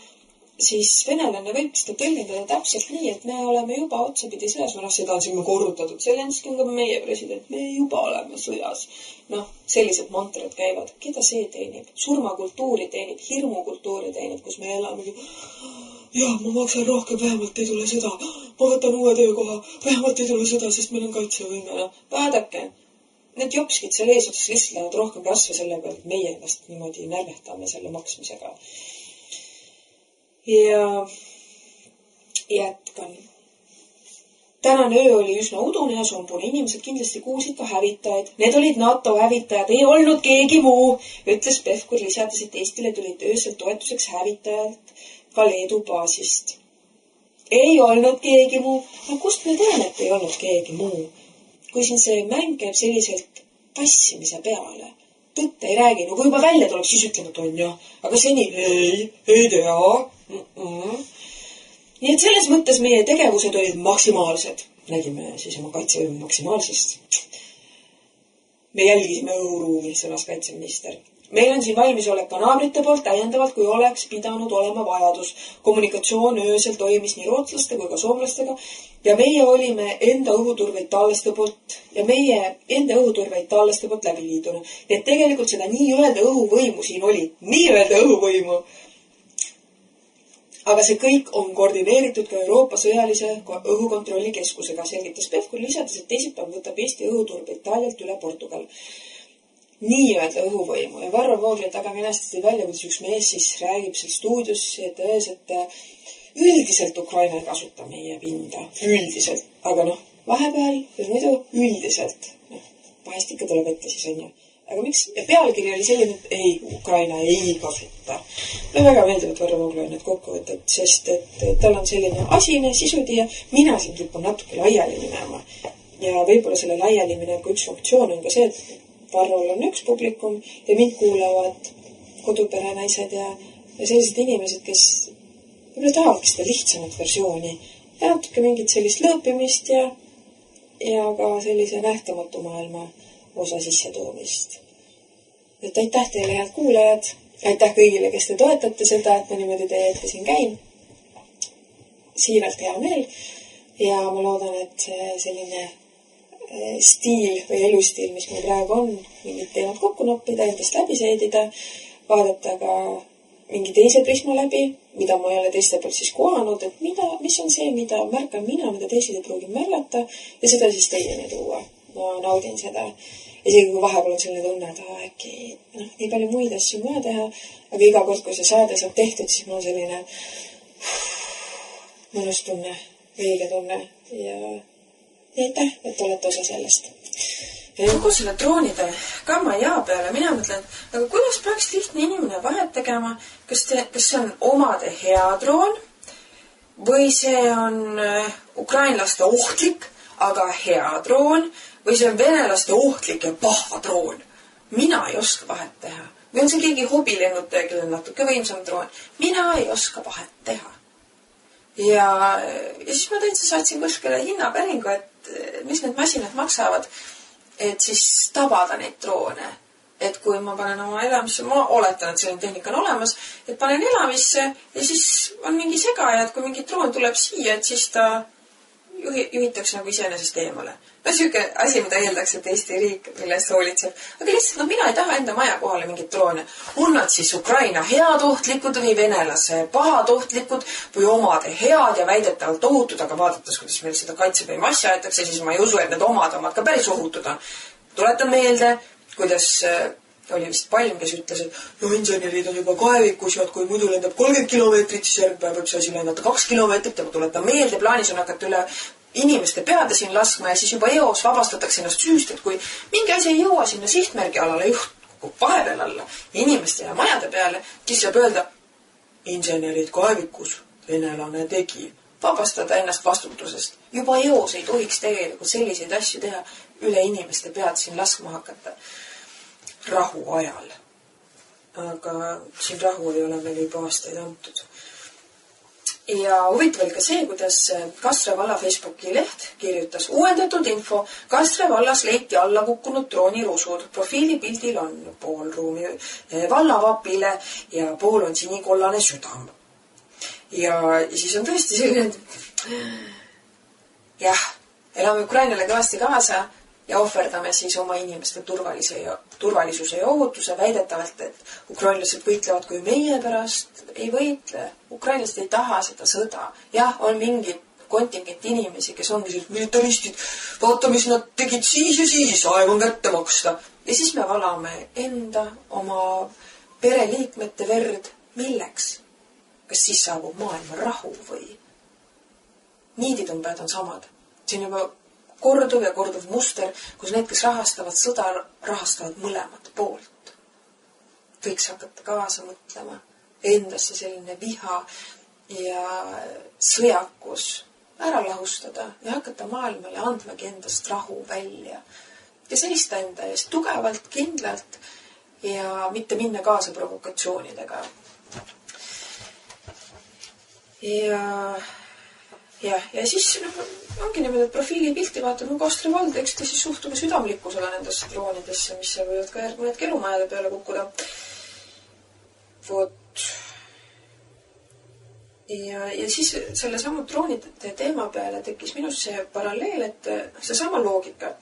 siis venelane võib seda tõlgendada täpselt nii, et me oleme juba otsapidi sõjas. Seda on siin korrutatud. Zelenski on ka meie president. Me juba oleme sõjas. Sellised mantrad käivad. Keda see teenib? Surmakultuuri teenib, hirmukultuuri teenib, kus me elamegi. Ma maksan rohkem, vähemalt ei tule seda. Ma võtan uue töökoha, vähemalt ei tule seda, sest meil on kaitsevõime. Vaadake, need jopskid seal eesotsas lihtsalt lähevad rohkem rasva selle peale, et meie ennast niimoodi närvehtame selle maksmisega. Ja jätkan. Tänane öö oli üsna udune ja sombune. Inimesed kindlasti kuulsid ka hävitajaid. Need olid NATO hävitajad, ei olnud keegi muu, ütles Pevkur, lisades, et Eestile tulid öösel toetuseks hävitajad ka Leedu baasist. Ei olnud keegi muu. Aga kust me tean, et ei olnud keegi muu? Kui siin see mäng käib selliselt tassimise peale, tõtte ei räägi, kui juba välja tuleb, siis ütleme, et on jah. Aga seni ei tea. Nii et selles mõttes meie tegevused olid maksimaalsed. Nägime siis oma kaitsevõime maksimaalsest. Me jälgisime õhuruumi, sõnas kaitseminister. Meil on siin valmisolek ka naabrite poolt täiendavalt, kui oleks pidanud olema vajadus. Kommunikatsioon öösel toimis nii rootslaste kui ka soomlastega ja meie olime enda õhuturveid taallaste poolt läbi liiduna. Nii et tegelikult seda nii-öelda õhuvõimu siin oli. Nii-öelda õhuvõimu. Aga see kõik on koordineeritud ka Euroopa sõjalise õhukontrolli keskusega, selgitas Pevkur, lisades, et teisipäev võtab Eesti õhuturbe Itaalialt üle Portugal. Nii-öelda õhuvõimu. Ja Varro Vooglaid väga kenasti tõi välja, kuidas üks mees siis räägib seal stuudios, et üldiselt Ukraina ei kasuta meie pinda. Üldiselt. Aga vahepeal, muidu üldiselt. Vahest ikka tuleb ette siis on ju. Aga miks? Ja pealkiri oli selline, et ei, Ukraina ei kasuta. Väga meeldivad Varro Vooglaid need kokkuvõtted, sest et tal on selline asine sisutija. Mina siin kipun natuke laiali minema. Ja võib-olla selle laiali minev üks funktsioon on ka see, et Varrol on üks publikum ja mind kuulavad koduperenaised ja sellised inimesed, kes võib-olla tahavadki seda lihtsamat versiooni ja natuke mingit sellist lõõpimist ja ka sellise nähtamatu maailma osa sisse toomist. Et aitäh teile, head kuulajad. Aitäh kõigile, kes te toetate seda, et ma niimoodi teie ette siin käin. Siiralt hea meel. Ja ma loodan, et selline stiil või elustiil, mis mul praegu on, mingid teemad kokku noppida, endast läbi seedida, vaadata ka mingi teise prisma läbi, mida ma ei ole teiste pealt siis kohanud, et mis on see, mida märkan mina, mida teised ei pruugi märgata ja seda siis teieni tuua. Ma naudin seda. Isegi kui vahepeal on selline tunne, et äkki nii palju muid asju on vaja teha, aga iga kord, kui see saade saab tehtud, siis mul on selline mõnus tunne, õige tunne ja aitäh, et olete osa sellest. Kogu selle droonide gamma jaa peale mina mõtlen, aga kuidas peaks lihtne inimene vahet tegema, kas see on omade hea droon või see on ukrainlaste ohtlik, aga hea droon või see on venelaste ohtlik ja paha droon. Mina ei oska vahet teha. Või on see keegi hobilennutaja, kellel on natuke võimsam droon. Mina ei oska vahet teha. Ja siis ma täitsa saatsin kuskile hinnapäringu, et mis need masinad maksavad, et siis tabada neid droone. Et kui ma panen oma elamisse, ma oletan, et selline tehnika on olemas, et panen elamisse ja siis on mingi segaja, et kui mingi droon tuleb siia, et siis ta juhitakse nagu iseenesest eemale. No siuke asi, mida eeldaks, et Eesti riik, millest hoolitseb. Aga lihtsalt, mina ei taha enda maja kohale mingit droone. On nad siis Ukraina heatohtlikud või venelase pahatohtlikud või omade head ja väidetavalt ohutud, aga vaadates, kuidas meil seda kaitsevõime asja aetakse, siis ma ei usu, et need omad ka päris ohutud on. Tuletan meelde, kuidas oli vist Palm, kes ütles, et insenerid on juba kaevikus ja kui muidu lendab 30 kilomeetrit, siis järgpäev võib see asi lendata 2 kilomeetrit ja ma tuletan meelde, plaanis on hakata üle inimeste peade siin laskma ja siis juba eos vabastatakse ennast süüst, et kui mingi asi ei jõua sinna sihtmärgi alale, juht vahepeal alla inimeste ja majade peale, siis saab öelda insenerid kaevikus, venelane tegi. Vabastada ennast vastutusest. Juba eos ei tohiks tegelikult selliseid asju teha, üle inimeste pead siin laskma hakata. Rahu ajal. Aga siin rahu ei ole meil juba aastaid antud. Ja huvitav oli ka see, kuidas Kastre valla Facebooki leht kirjutas uuendatud info. Kastre vallas leiti alla kukkunud droonirusud. Profiilipildil on pool ruumi vallavapile ja pool on sinikollane südam. Ja siis on tõesti selline, jah, elame Ukrainale kõvasti kaasa ja ohverdame siis oma inimeste turvalisuse ja ohutuse väidetavalt, et ukrainlased võitlevad kui meie pärast ei võitle. Ukrainlased ei taha seda sõda. Jah, on mingi kontingent inimesi, kes ongi sellised militaristid. Vaata, mis nad tegid siis ja siis, aeg on kätte maksta. Ja siis me valame enda, oma pereliikmete verd. Milleks? Kas siis saabub maailma rahu või? Niiditumbed on samad. See on juba korduv ja korduv muster, kus need, kes rahastavad sõda, rahastavad mõlemat poolt. Võiks hakata kaasa mõtlema. Endasse selline viha ja sõjakus ära lahustada ja hakata maailmale andmagi endast rahu välja. Ja seista enda eest tugevalt, kindlalt ja mitte minna kaasa provokatsioonidega. Ja siis ongi niimoodi, et profiilipilti vaatad, Kastre vald, eks te siis suhtume südamlikkusele nendesse droonidesse, mis võivad ka mõned kelumajade peale kukkuda. Vot. Ja siis selle samu droonide teema peale tekkis minus see paralleel, et see sama loogika.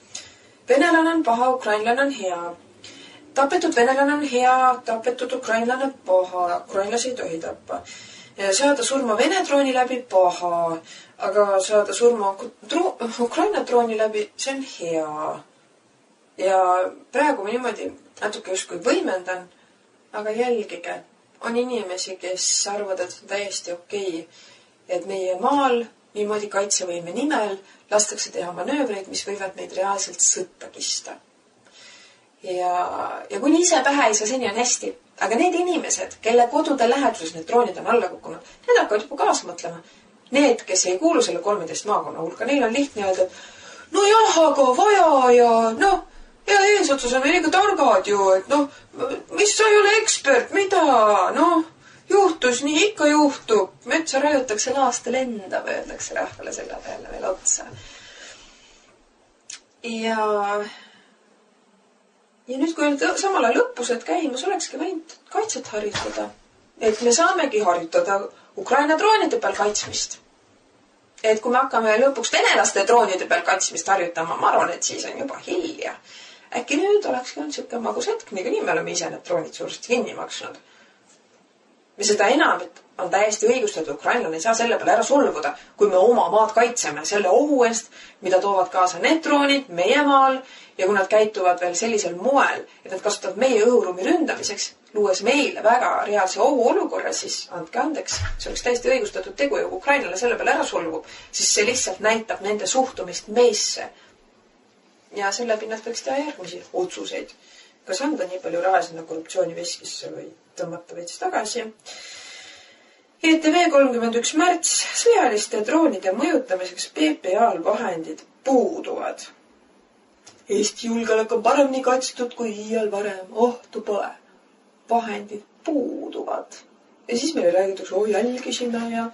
Venelane on paha, ukrainlane on hea. Tapetud venelane on hea, tapetud ukrainlane paha, ukrainlasi ei tohi tappa. Saada surma Vene drooni läbi paha, aga saada surma Ukraina drooni läbi, see on hea. Ja praegu ma niimoodi natuke justkui võimendan, aga jälgige, on inimesi, kes arvavad, et on täiesti okei, et meie maal niimoodi kaitsevõime nimel lastakse teha manöövreid, mis võivad meid reaalselt sõtta kista. Ja kuni ise pähe ei saa, seni on hästi. Aga need inimesed, kelle kodude läheduses need droonid on alla kukkunud, need hakkavad juba kaasa mõtlema. Need, kes ei kuulu selle 13 maakonna hulka, neil on lihtne öelda, et no jah, aga vaja ja eesotsas on meil ikka targad ju, et mis sa ei ole ekspert, mida, juhtus nii, ikka juhtub. Metsa raiutakse laasta lenda, öeldakse rahvale selle peale veel otsa. Ja nüüd, kui samal ajal õppused käimas, olekski võinud kaitset harjutada. Et me saamegi harjutada Ukraina droonide peal kaitsmist. Et kui me hakkame lõpuks venelaste droonide peal kaitsmist harjutama, ma arvan, et siis on juba hilja. Äkki nüüd olekski on siuke magus hetk, nii me oleme ise need droonid suuresti kinni maksnud. Me seda enam, et on täiesti õigustatud, ukrainlane ei saa selle peale ära solvuda, kui me oma maad kaitseme selle ohu eest, mida toovad kaasa need droonid meie maal ja kui nad käituvad veel sellisel moel, et nad kasutavad meie õhuruumi ründamiseks, luues meile väga reaalse ohu olukorra, siis andke andeks, see oleks täiesti õigustatud tegu ja kui ukrainlane selle peale ära solvub, siis see lihtsalt näitab nende suhtumist meisse. Ja selle pinnalt võiks teha järgmisi otsuseid. Kas anda nii palju raha sinna korruptsiooniveskisse või tõmmata veits tagasi. ETV 31. märts. Sõjaliste droonide mõjutamiseks PPA-l vahendid puuduvad. Eesti julgeolek on paremini kaitstud kui iial varem. Ohtu pole. Vahendid puuduvad. Ja siis meile räägitakse, jälgisime ja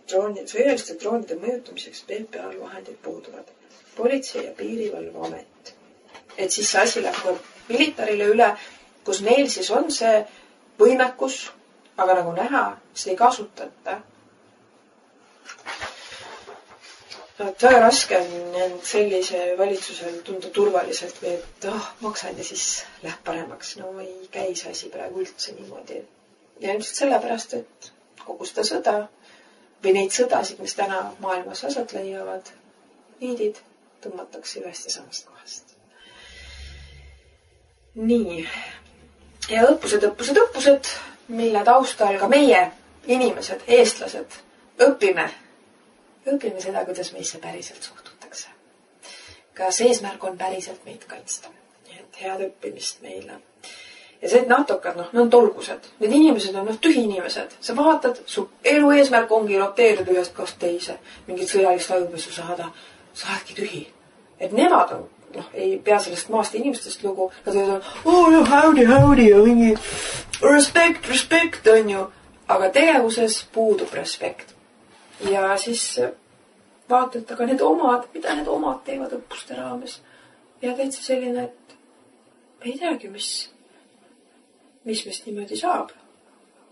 sõjaliste droonide mõjutamiseks PPA-l vahendid puuduvad. Politsei- ja piirivalveamet. Et siis see asi läheb militarile üle, kus neil siis on see võimekus, aga nagu näha, seda ei kasutata. väga raske on end sellise valitsusel tunda turvaliselt või et maksad ja siis läheb paremaks. No ei käi see asi praegu üldse niimoodi. Ja ilmselt sellepärast, et kogu seda sõda või neid sõdasid, mis täna maailmas asat leiavad, niidid tõmmatakse ühest ja samast kohast. Nii. Ja õppused, mille taustal ka meie inimesed, eestlased, õpime seda, kuidas meisse päriselt suhtutakse. Kas eesmärk on päriselt meid kaitsta. Et head õppimist meile. Ja see, et natokad, need on tolgused. Need inimesed on tühi inimesed. Sa vaatad, su elu eesmärk ongi roteerida ühest kohast teise. Mingit sõjalist ajupesu saada. Sa oledki tühi. Et nemad on, ei pea sellest maast inimestest lugu. Nad võivad howdy ja mingi respect on ju. Aga tegevuses puudub respekt. Ja siis vaatad, aga mida need omad teevad õppuste raames. Ja täitsa selline, et ei teagi, mis meist niimoodi saab.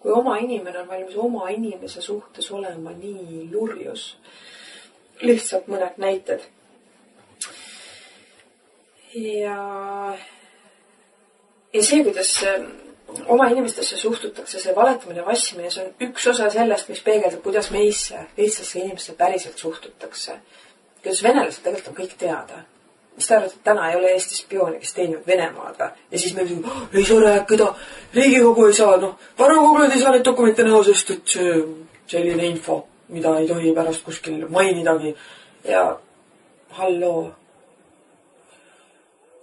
Kui oma inimene on valmis oma inimese suhtes olema nii lurjus. Lihtsalt mõned näited. Ja see, kuidas oma inimestesse suhtutakse, see valetamine, vassimine, see on üks osa sellest, mis peegeldab, kuidas meisse, eestlasse inimestesse päriselt suhtutakse. Kuidas venelased tegelikult on kõik teada. Mis ta arvad, et täna ei ole Eesti spiooni, kes teenivad Venemaaga. Ja siis meil ei saa rääkida, Riigikogu ei saa, varakogurid ei saa neid dokumente näha, sest et selline info, mida ei tohi pärast kuskil mainidagi. Ja halloo,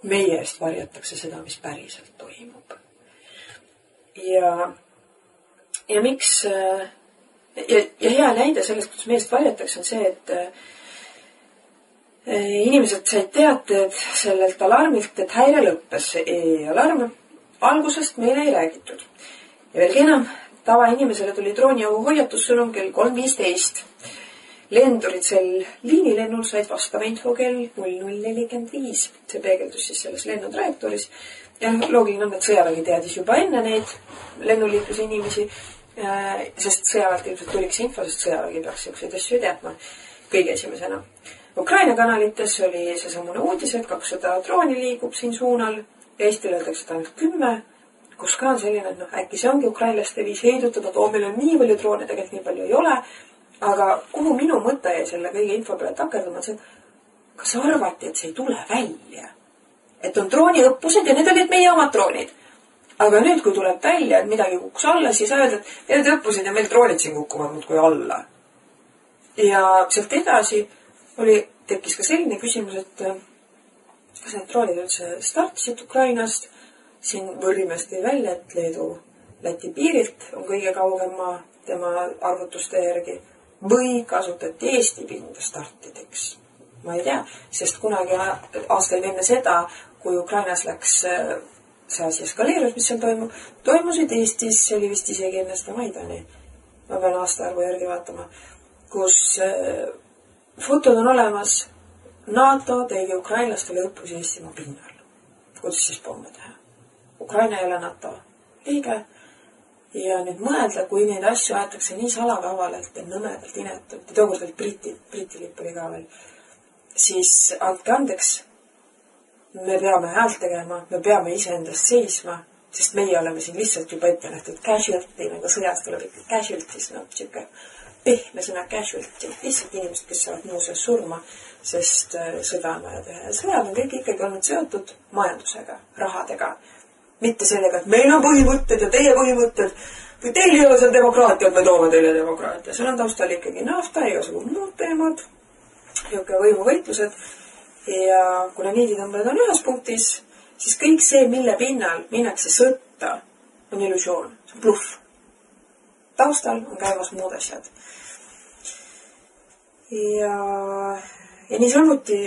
meie eest varjatakse seda, mis päriselt toimub. Ja miks, ja hea näide sellest, kuidas meest varjatakse, on see, et inimesed said teated sellelt alarmilt, et häire lõppes. Alarm algusest meile ei räägitud. Ja veelgi enam, tavainimesele tuli drooniõhu hoiatussõnum kell 3.15. Lendurid liinilennul said vastava info kell 00.45. See peegeldus siis selles lennutrajektooris. Ja loogiline on, et sõjavägi teadis juba enne neid lennuliikluse inimesi, sest sõjaväelt ilmselt tuliks info, sest sõjavägi peaks selliseid asju teadma kõige esimesena. Ukraina kanalites oli see samune uudis, et 200 drooni liigub siin suunal. Eestil öeldakse ainult 10, kus ka on selline, et äkki see ongi ukrainlaste viis heidutada, et meil on nii palju droone, tegelikult nii palju ei ole. Aga kuhu minu mõte jäi selle kõige info peale takerduma, et kas arvati, et see ei tule välja? Et on drooniõppused ja need olid meie omad droonid. Aga nüüd, kui tuleb välja, et midagi kukkus alla, siis öelda, et need õppused ja meil droonid siin kukkuvad muud kui alla. Ja sealt edasi tekkis ka selline küsimus, et kas need droonid üldse startisid Ukrainast. Siin võrrimest tõi välja, et Leedu-Läti piirilt on kõige kaugema tema arvutuste järgi või kasutati Eesti pinda startideks. Ma ei tea, sest kunagi aastaid enne seda, kui Ukrainas läks see asi eskaleerus, mis seal toimusid Eestis, see oli vist isegi enne seda Maidani. Ma pean aasta arvu järgi vaatama, kus fotod on olemas. NATO tegi ukrainlastele õppusi Eestimaa pinnal. Kuidas siis pomme teha? Ukraina ei ole NATO liige. Ja nüüd mõelda, kui neid asju aetakse nii salakavalelt ja nõmedalt inetult, ja tookord olid Briti lipp oli ka veel, siis andke andeks, me peame häält tegema, me peame iseendast seisma, sest meie oleme siin lihtsalt juba ette nähtud casualty, nagu sõjas tuleb ikka casualties, siuke pehme sõna casualty, lihtsalt inimesed, kes saavad muuseas surma, sest sõda on vaja teha. Ja sõjad on kõik ikkagi olnud seotud majandusega, rahadega. Mitte sellega, et meil on põhimõtted ja teie põhimõtted, või teil ei ole seal demokraatiat, me toome teile demokraatia. Seal on taustal ikkagi nafta ja igasugused muud teemad, niisugune võimuvõitlused. Ja kuna niiditõmbed on ühes punktis, siis kõik see, mille pinnal minnakse sõtta, on illusioon, see on bluff. Taustal on käimas muud asjad. Ja nii samuti,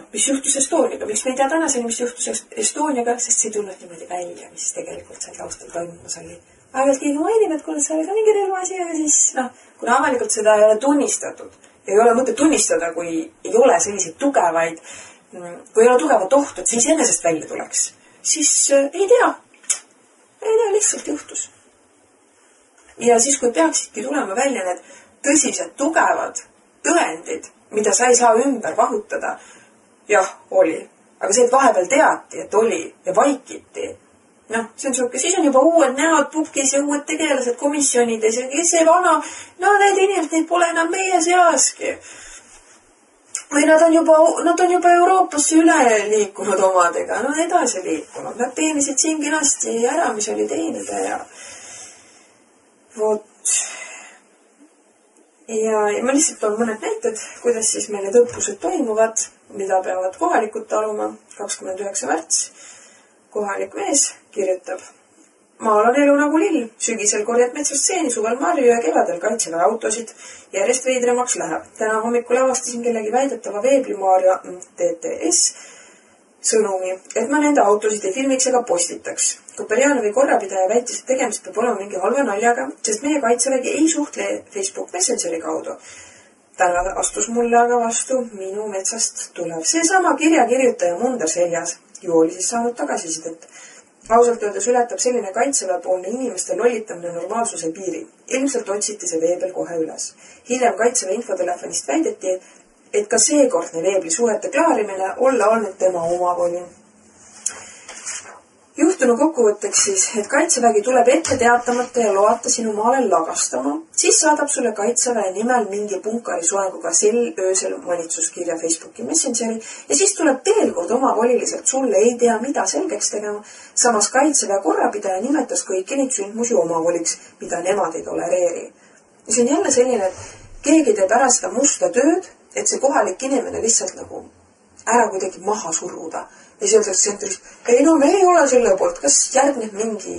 mis juhtus Estoniaga, miks me ei tea tänaseni, mis juhtus Estoniaga, sest see ei tulnud niimoodi välja, mis tegelikult seal taustal toimumas oli. Aegelt keegi mainib, et kuna see oli ka mingi relvaasi, aga siis, kuna avalikult seda ei ole tunnistatud, ei ole mõtet tunnistada, kui ei ole selliseid tugevaid, kui ei ole tugevat ohtu, et see iseenesest välja tuleks, siis ei tea, lihtsalt juhtus. Ja siis, kui peaksidki tulema välja need tõsised, tugevad tõendid, mida sa ei saa ümber vahutada. Jah, oli. Aga see, et vahepeal teati, et oli ja vaikiti. Noh, see on suke, siis on juba uued näod pukis ja uued tegelased komisjonides ja kes see vana, no need inimesed, neid pole enam meie seaski. Või nad on juba Euroopasse üle liikunud omadega, no edasi liikunud. Nad teenisid siin kenasti ära, mis oli teenida ja vot. Ja ma lihtsalt toon mõned näited, kuidas siis meil need õppused toimuvad, mida peavad kohalikud taluma. 29. märts kohalik mees kirjutab. Maal on elu nagu lill, sügisel korjad metsast seeni, suvel marju ja kevadel kaitseväe autosid. Järjest veidremaks läheb. Täna hommikul avastasin kellegi väidetava veeblimaaria TTS sõnumi, et ma nende autosid ei filmiks ega postitaks. Koperjanovi korrapidaja väitis, et tegemist peab olema mingi halva naljaga, sest meie kaitsevägi ei suhtle Facebook Messengeri kaudu. Täna astus mulle aga vastu minu metsast tulev. Seesama kirjakirjutaja munder seljas. Ju oli siis saanud tagasisidet. Ausalt öeldes ületab selline kaitseväepoolne inimeste lollitamine normaalsuse piiri. Ilmselt otsiti see veebel kohe üles. Hiljem kaitseväe infotelefonist väideti, et ka seekordne veebli suhete klaarimine olla olnud tema omavoli. Juhtunu kokkuvõtteks siis, et kaitsevägi tuleb ette teatamata ja loata sinu maale lagastama, siis saadab sulle kaitseväe nimel mingi punkari soenguga sel öösel manitsuskirja Facebooki Messengeri ja siis tuleb veel kord omavoliliselt sulle ei tea mida selgeks tegema. Samas kaitseväe korrapidaja nimetas kõiki neid sündmusi omavoliks, mida nemad ei tolereeri. Ja see on jälle selline, et keegi teeb ära seda musta tööd, et see kohalik inimene lihtsalt nagu ära kuidagi maha suruda. Ja siis öeldakse tsentrist, ei no me ei ole selle poolt, kas järgneb mingi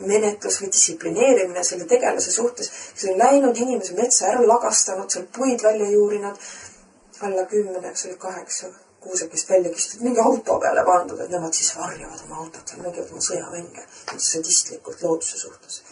menetlus või distsiplineerimine selle tegelase suhtes, kes on läinud inimese metsa ära lagastanud, seal puid välja juurinud, alla 10, eks oli 8 kuusekest välja kistud, mingi auto peale pandud, et nemad siis varjavad oma autot, seal mängivad oma sõjamänge, sadistlikult looduse suhtes.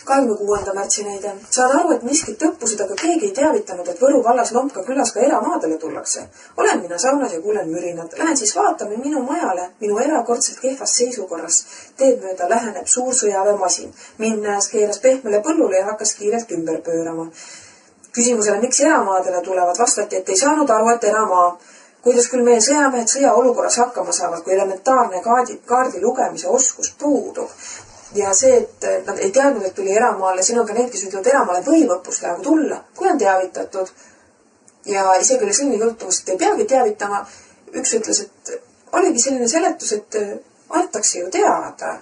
26. märtsi näide. Saad aru, et miskit õppused, aga keegi ei teavitanud, et Võru vallas Lompka külas ka eramaadele tullakse. Olen mina saunas ja kuulen mürinat. Lähen siis vaatame minu majale, minu erakordselt kehvas seisukorras. Teed mööda läheneb suur sõjaväemasin. Mind näes keeras pehmele põllule ja hakkas kiirelt ümber pöörama. Küsimusele, miks eramaadele tulevad, vastati, et ei saanud aru, et eramaa. Kuidas küll meie sõjamehed sõjaolukorras hakkama saavad, kui elementaarne kaardi lugemise oskus puudub. Ja see, et nad ei teadnud, et tuli eramaale, siin on ka need, kes ütlevad, eramaale võib õppust aga tulla, kui on teavitatud. Ja isegi oli selline jutumus, et ei peagi teavitama. Üks ütles, et oligi selline seletus, et antakse ju teada.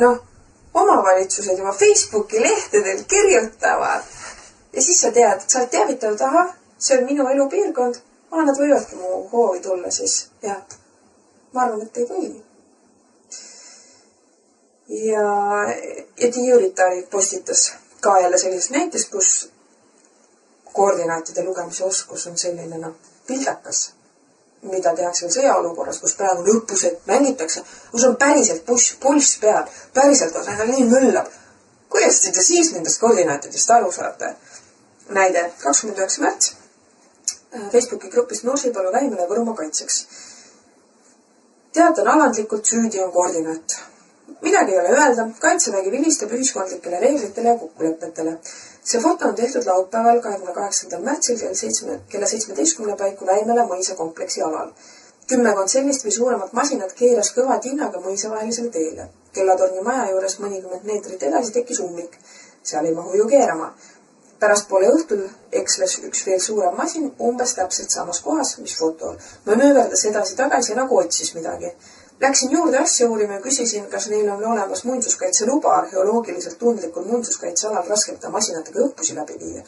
Noh, omavalitsused juba Facebooki lehtedel kirjutavad. Ja siis sa tead, et sa oled teavitanud, aha, see on minu elupiirkond. Nad võivadki mu hoovi tulla siis. Ja ma arvan, et ei või. Ja Jüritari postitas ka jälle sellisest näitest, kus koordinaatide lugemise oskus on selline pildakas, mida tehakse sõjaolukorras, kus praegu õppused mängitakse, kus on päriselt pulss peal, päriselt on nii möllab. Kuidas te siis nendest koordinaatidest aru saate? Näide 29. märts Facebooki grupist Nursipalu Väimele Võrumaa kaitseks. Teatan alandlikult süüdi on koordinaat. Midagi ei ole öelda, kaitsevägi vilistab ühiskondlikele reeglitele ja kokkulepetele. See foto on tehtud laupäeval 28. märtsil kella 17 paiku Väimele mõisa kompleksi alal. 10 sellist või suuremat masinat keeras kõva tinnaga mõisavahelisele teele. Kellatorni maja juures mõnikümmend meetrit edasi tekkis ummik. Seal ei mahu ju keerama. Pärast poole õhtul eksles üks veel suurem masin umbes täpselt samas kohas, mis fotol. Manööverdas edasi tagasi nagu otsis midagi. Läksin juurde asja uurima ja küsisin, kas neil on olemas muinsuskaitse luba arheoloogiliselt tundlikul muinsuskaitsealal raskete masinatega õppusi läbi viia.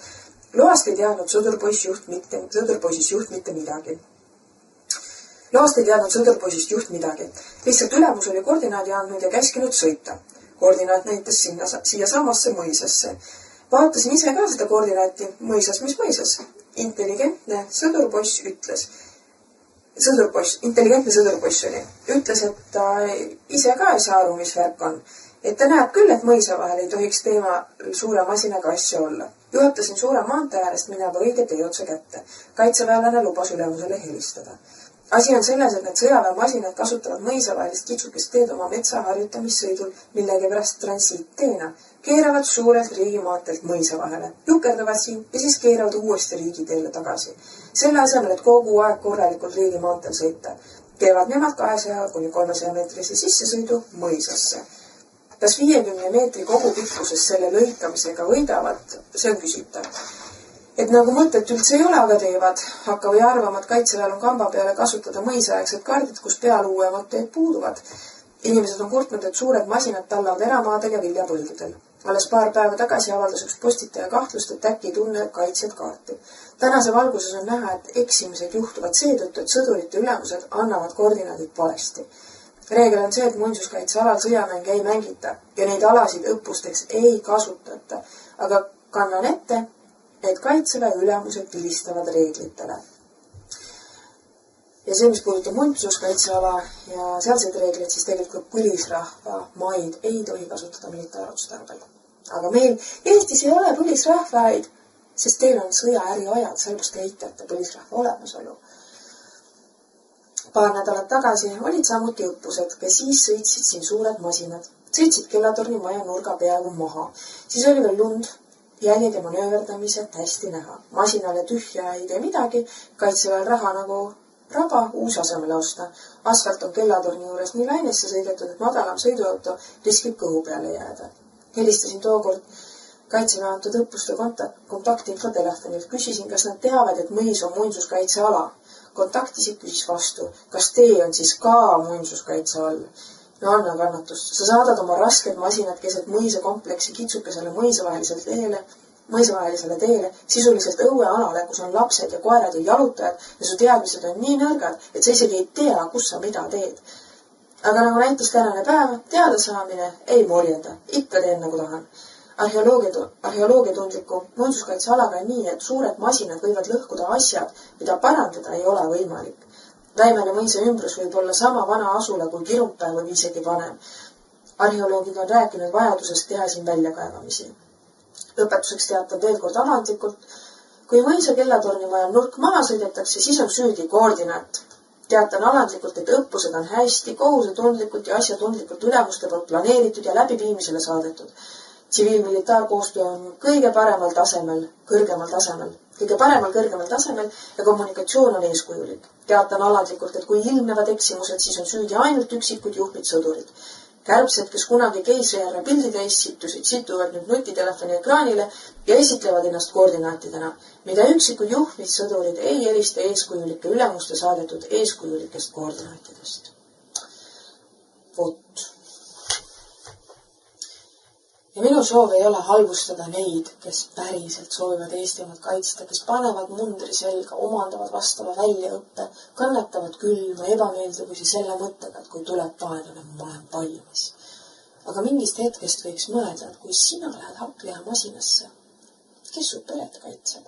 Loast ei teadnud sõdurpoisist juht mitte midagi. Lihtsalt ülemus oli koordinaadi andnud ja käskinud sõita. Koordinaat näitas siia samasse mõisasse. Vaatasin ise ka seda koordinaati, mõisas, mis mõisas. Intelligentne sõdurpoiss oli. Ütles, et ta ise ka ei saa aru, mis värk on. Et ta näeb küll, et mõisa vahel ei tohiks teema suure masinaga asja olla. Juhatasin suure maantee äärest mineva õige tee otsa kätte. Kaitseväelane lubas ülemusele helistada. Asi on selles, et need sõjaväemasinad kasutavad mõisavahelist kitsukest teed oma metsa harjutamissõidul millegipärast transiitteena. Keeravad suurelt riigimaantelt mõisa vahele, jukerdavad siin ja siis keeravad uuesti riigiteele tagasi. Selle asemel, et kogu aeg korralikult riigimaanteel sõita, teevad nemad 200–300 meetrise sissesõidu mõisasse. Kas 50 meetri kogu pikkuses selle lõikamisega võidavad, see on küsitav. Et nagu mõtet üldse ei ole, aga teevad, hakka või arvama, et kaitseväel on kamba peale kasutada mõisaaegsed kaardid, kus peal uuemad teed puuduvad. Inimesed on kurtnud, et suured masinad tallavad eramaadel ja viljapõldudel. Alles paar päeva tagasi avaldas üks postitaja kahtlust, et äkki tunne kaitsjad kaarti. Tänase valguses on näha, et eksimised juhtuvad seetõttu, et sõdurite ülemused annavad koordinaadid valesti. Reegel on see, et muinsuskaitsealal sõjamänge ei mängita ja neid alasid õppusteks ei kasutata, aga kannan ette, et kaitseväe ülemused vilistavad reeglitele. Ja see, mis puudutab muinsuskaitseala ja sealseid reegleid, siis tegelikult põlisrahva maid ei tohi kasutada militaarotstarbel. Aga meil Eestis ei ole põlisrahvaid, sest teil on sõjaäriajad, sellepärast te eitate põlisrahva olemasolu. Paar nädalat tagasi olid samuti õppused, kes siis sõitsid siin suured masinad. Sõitsid Kellatorni maja nurga peaaegu maha. Siis oli veel lund, jäljed ja manööverdamised hästi näha. Masinale tühja ei tee midagi, kaitseväel raha nagu raba uus asemele osta. Asfalt on Kellatorni juures nii lainesse sõidetud, et madalam sõiduauto riskib kõhu peale jääda. Helistasin tookord kaitseväe antud õppuste kontaktinfotelefonil. Küsisin, kas nad teavad, et mõis on muinsuskaitseala. Kontaktisik küsis vastu, kas tee on siis ka muinsuskaitse all. No anna kannatust. Sa saadad oma rasked masinad keset mõisakompleksi kitsukesele mõisavahelisele teele, sisuliselt õuealale, kus on lapsed ja koerad ja jalutajad ja su teadmised on nii nõrgad, et sa isegi ei tea, kus sa mida teed. Aga nagu näitas tänane päev, teada saamine ei morjenda. Ikka teen nagu tahan. Arheoloogia tundliku muinsuskaitsealaga on nii, et suured masinad võivad lõhkuda asjad, mida parandada ei ole võimalik. Väimene mõisa ümbrus võib olla sama vana asula kui Kirumpäev või isegi vanem. Arheoloogid on rääkinud vajadusest teha siin väljakaevamisi. Õpetuseks teatan veel kord alandlikult, kui mõisa Kellatorni maja nurk maha sõidetakse, siis on süüdi koordinaat. Teatan alandlikult, et õppused on hästi, kohusetundlikult ja asjatundlikult ülemuste poolt planeeritud ja läbiviimisele saadetud. Tsiviil-militaarkoostöö on kõige paremal kõrgemal tasemel ja kommunikatsioon on eeskujulik. Teatan alandlikult, et kui ilmnevad eksimused, siis on süüdi ainult üksikud juhmid sõdurid. Kärbsed, kes kunagi keisrijärve pilditäis situvad nüüd nutitelefoni ekraanile ja esitlevad ennast koordinaatidena, mida üksikud juhmid sõdurid ei erista eeskujulike ülemuste saadetud eeskujulikest koordinaatidest. Vot. Ja minu soov ei ole halvustada neid, kes päriselt soovivad Eestimaad kaitsta, kes panevad mundri selga, omandavad vastava väljaõppe, kannatavad külma, ebameeldivusi selle mõttega, et kui tuleb vaenlane, ma olen valmis. Aga mingist hetkest võiks mõelda, et kui sina lähed hakkliha masinasse, kes su peret kaitseb?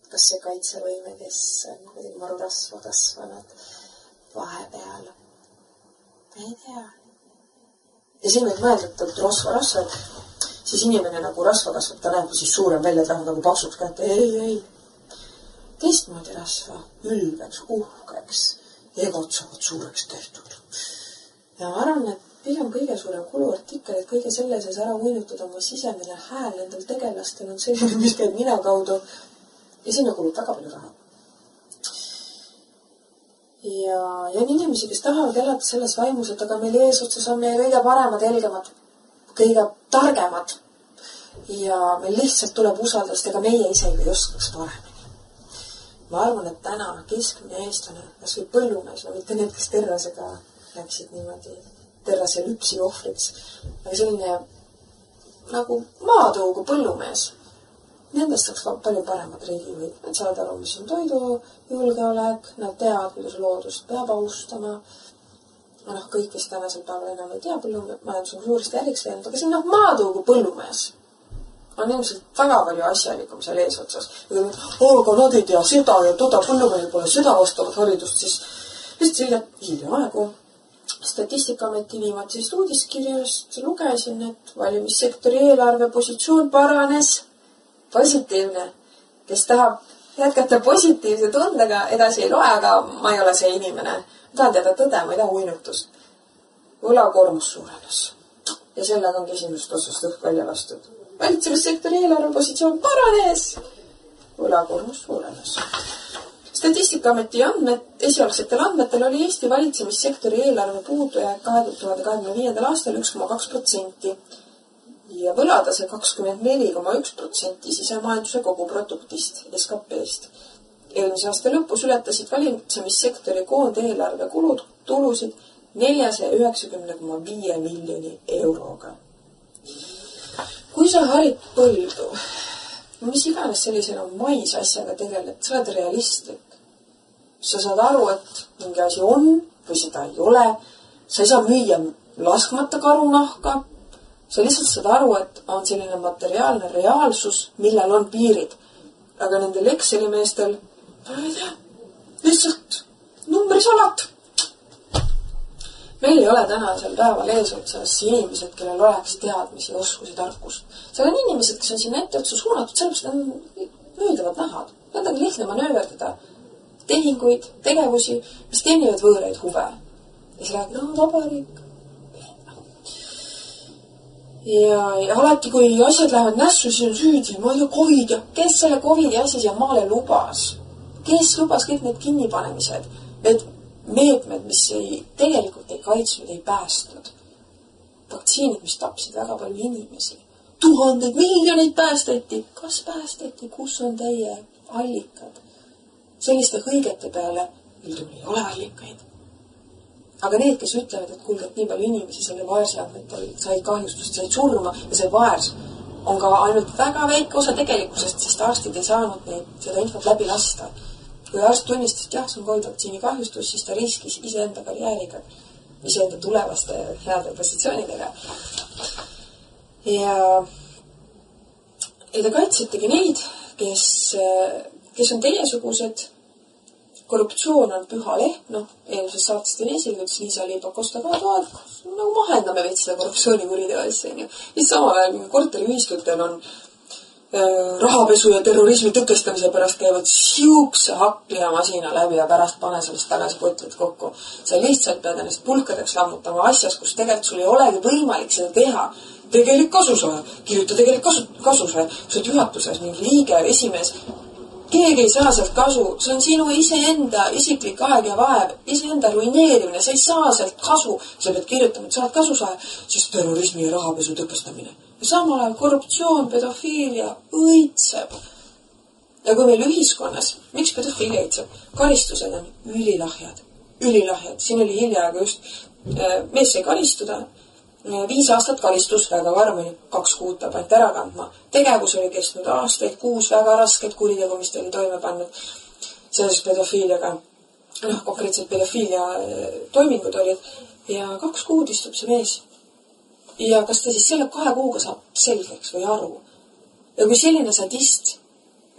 Kas see kaitsevõime, kes on marurasva kasvanud vahepeal? Ei tea. Ja siin võib mõelda, et rasvad, siis inimene nagu rasva kasvab, ta näeb siis suurem välja, ta nagu paksuks kätte. Ei. Teistmoodi rasva, ülbeks, uhkeks, egod saavad suureks tehtud. Ja ma arvan, et pigem kõige suurem kuluartikkel, et kõige selle sees ära uinutada oma sisemine hääl nendel tegelastel on selline, mis käib mina kaudu ja sinna kulub väga palju raha. Ja on inimesi, kes tahavad elada selles vaimus, et aga meil eesotsas on meie kõige paremad, helgemad, kõige targemad. Ja meil lihtsalt tuleb usaldust, ega meie isegi ei oskaks paremini. Ma arvan, et täna keskmine eestlane, kas või põllumees, no mitte need, kes terrasega läksid niimoodi, terrase lüpsi ohvriks, aga selline nagu maatõugu põllumees. Nendest saaks palju paremad riigivõid. Nad saavad aru, mis on toidu julgeolek, nad teavad, kuidas loodust peab austama. Kõik, kes tänasel päeval enam ei tea, põllumajandus on suuresti äriks läinud, aga siin maatõugu põllumees on ilmselt väga palju asjalikum seal eesotsas. Aga nad ei tea seda ja toda põllumehel pole seda vastavat haridust, siis lihtsalt hiljaaegu Statistikaameti viimatisest uudiskirjast lugesin, et valimissektori eelarve positsioon paranes. Positiivne, kes tahab jätkata positiivse tundega, edasi ei loe, aga ma ei ole see inimene. Ma tahan teada tõde, ma ei taha uinutust. Võlakoormus suurenes. Ja sellega on esimesest osast õhk välja lastud. Valitsemissektori eelarvepositsioon paranes. Võlakoormus suurenes. Statistikaameti esialgsetel andmetel oli Eesti valitsemissektori eelarve puudujääk 2025. aastal 1,2% ja võlatase 24,1% sisemajanduse koguproduktist, SKP-st. Eelmise aasta lõpus ületasid valitsemissektori koondeelarve kulud tulusid 490,5 miljoni euroga. Kui sa harid põldu, mis iganes sellisena mais asjaga tegeled, sa oled realistlik. Sa saad aru, et mingi asi on või seda ei ole. Sa ei saa müüa laskmata karunahka. Sa lihtsalt saad aru, et on selline materiaalne reaalsus, millel on piirid. Aga nendel Exceli meestel, ma ei tea, lihtsalt numbrisalat. Meil ei ole tänasel päeval eesotsas inimesed, kellel oleks teadmisi, oskusi, tarkust. Seal on inimesed, kes on siin ette otsa suunatud, sellepärast on möödavad nahad. Nad on lihtne manööverdada tehinguid, tegevusi, mis teenivad võõraid huve. Ja siis räägib, vabariik. Ja alati, kui asjad lähevad nässu, siis on süüdi, ma ei tea, COVID ja kes selle COVIDi asi siia maale lubas? Kes lubas kõik need kinnipanemised? Need meetmed, mis tegelikult ei kaitsnud, ei päästnud. Vaktsiinid, mis tapsid väga palju inimesi. 1000 miljoneid päästeti. Kas päästeti? Kus on teie allikad? Selliste hõigete peale üldjuhul ei ole allikaid. Aga need, kes ütlevad, et kuulge, et nii palju inimesi selle vaerse andmetel said kahjustust, said surma ja see vaers on ka ainult väga väike osa tegelikkusest, sest arstid ei saanud seda infot läbi lasta. Kui arst tunnistas, et jah, see on COVID-vaktsiini kahjustus, siis ta riskis iseenda karjääriga, iseenda tulevaste heade positsioonidega. Ja ta kaitsetegi neid, kes on teiesugused. Korruptsioon on püha leht, eelmises saates tõin esile, ütles Liisa-Lee Pakosta ka, nagu mahendame veits seda korruptsioonikurideo asja. Siis samal ajal korteriühistutel on rahapesu ja terrorismi tõkestamise pärast käivad siukse hakklihamasina läbi ja pärast pane sellest tagasi kotled kokku. Sa lihtsalt pead ennast pulkadeks lammutama asjas, kus tegelikult sul ei olegi võimalik seda teha. Tegelik kasusaja, kirjuta tegelik kasusaja, sa oled juhatuses mingi liige, esimees. Keegi ei saa sealt kasu, see on sinu iseenda isiklik aeg ja vaev, iseenda ruineerimine, sa ei saa sealt kasu, sa pead kirjutama, et sa oled kasusaja, sest terrorismi ja rahapesu tõkestamine. Ja samal ajal korruptsioon, pedofiilia õitseb. Ja kui meil ühiskonnas, miks pedofiilia õitseb? Karistused on ülilahjad. Siin oli hiljaaega just mees sai karistuda, 5 aastat karistus, väga karm, 2 kuud peab ainult ära kandma. Tegevus oli kestnud aastaid, 6 väga rasket kuritegu, mis ta oli toime pannud selles pedofiiliaga. Konkreetselt pedofiilia toimingud olid ja 2 kuud istub see mees. Ja kas ta siis selle 2 kuuga saab selgeks või aru? Ja kui selline sadist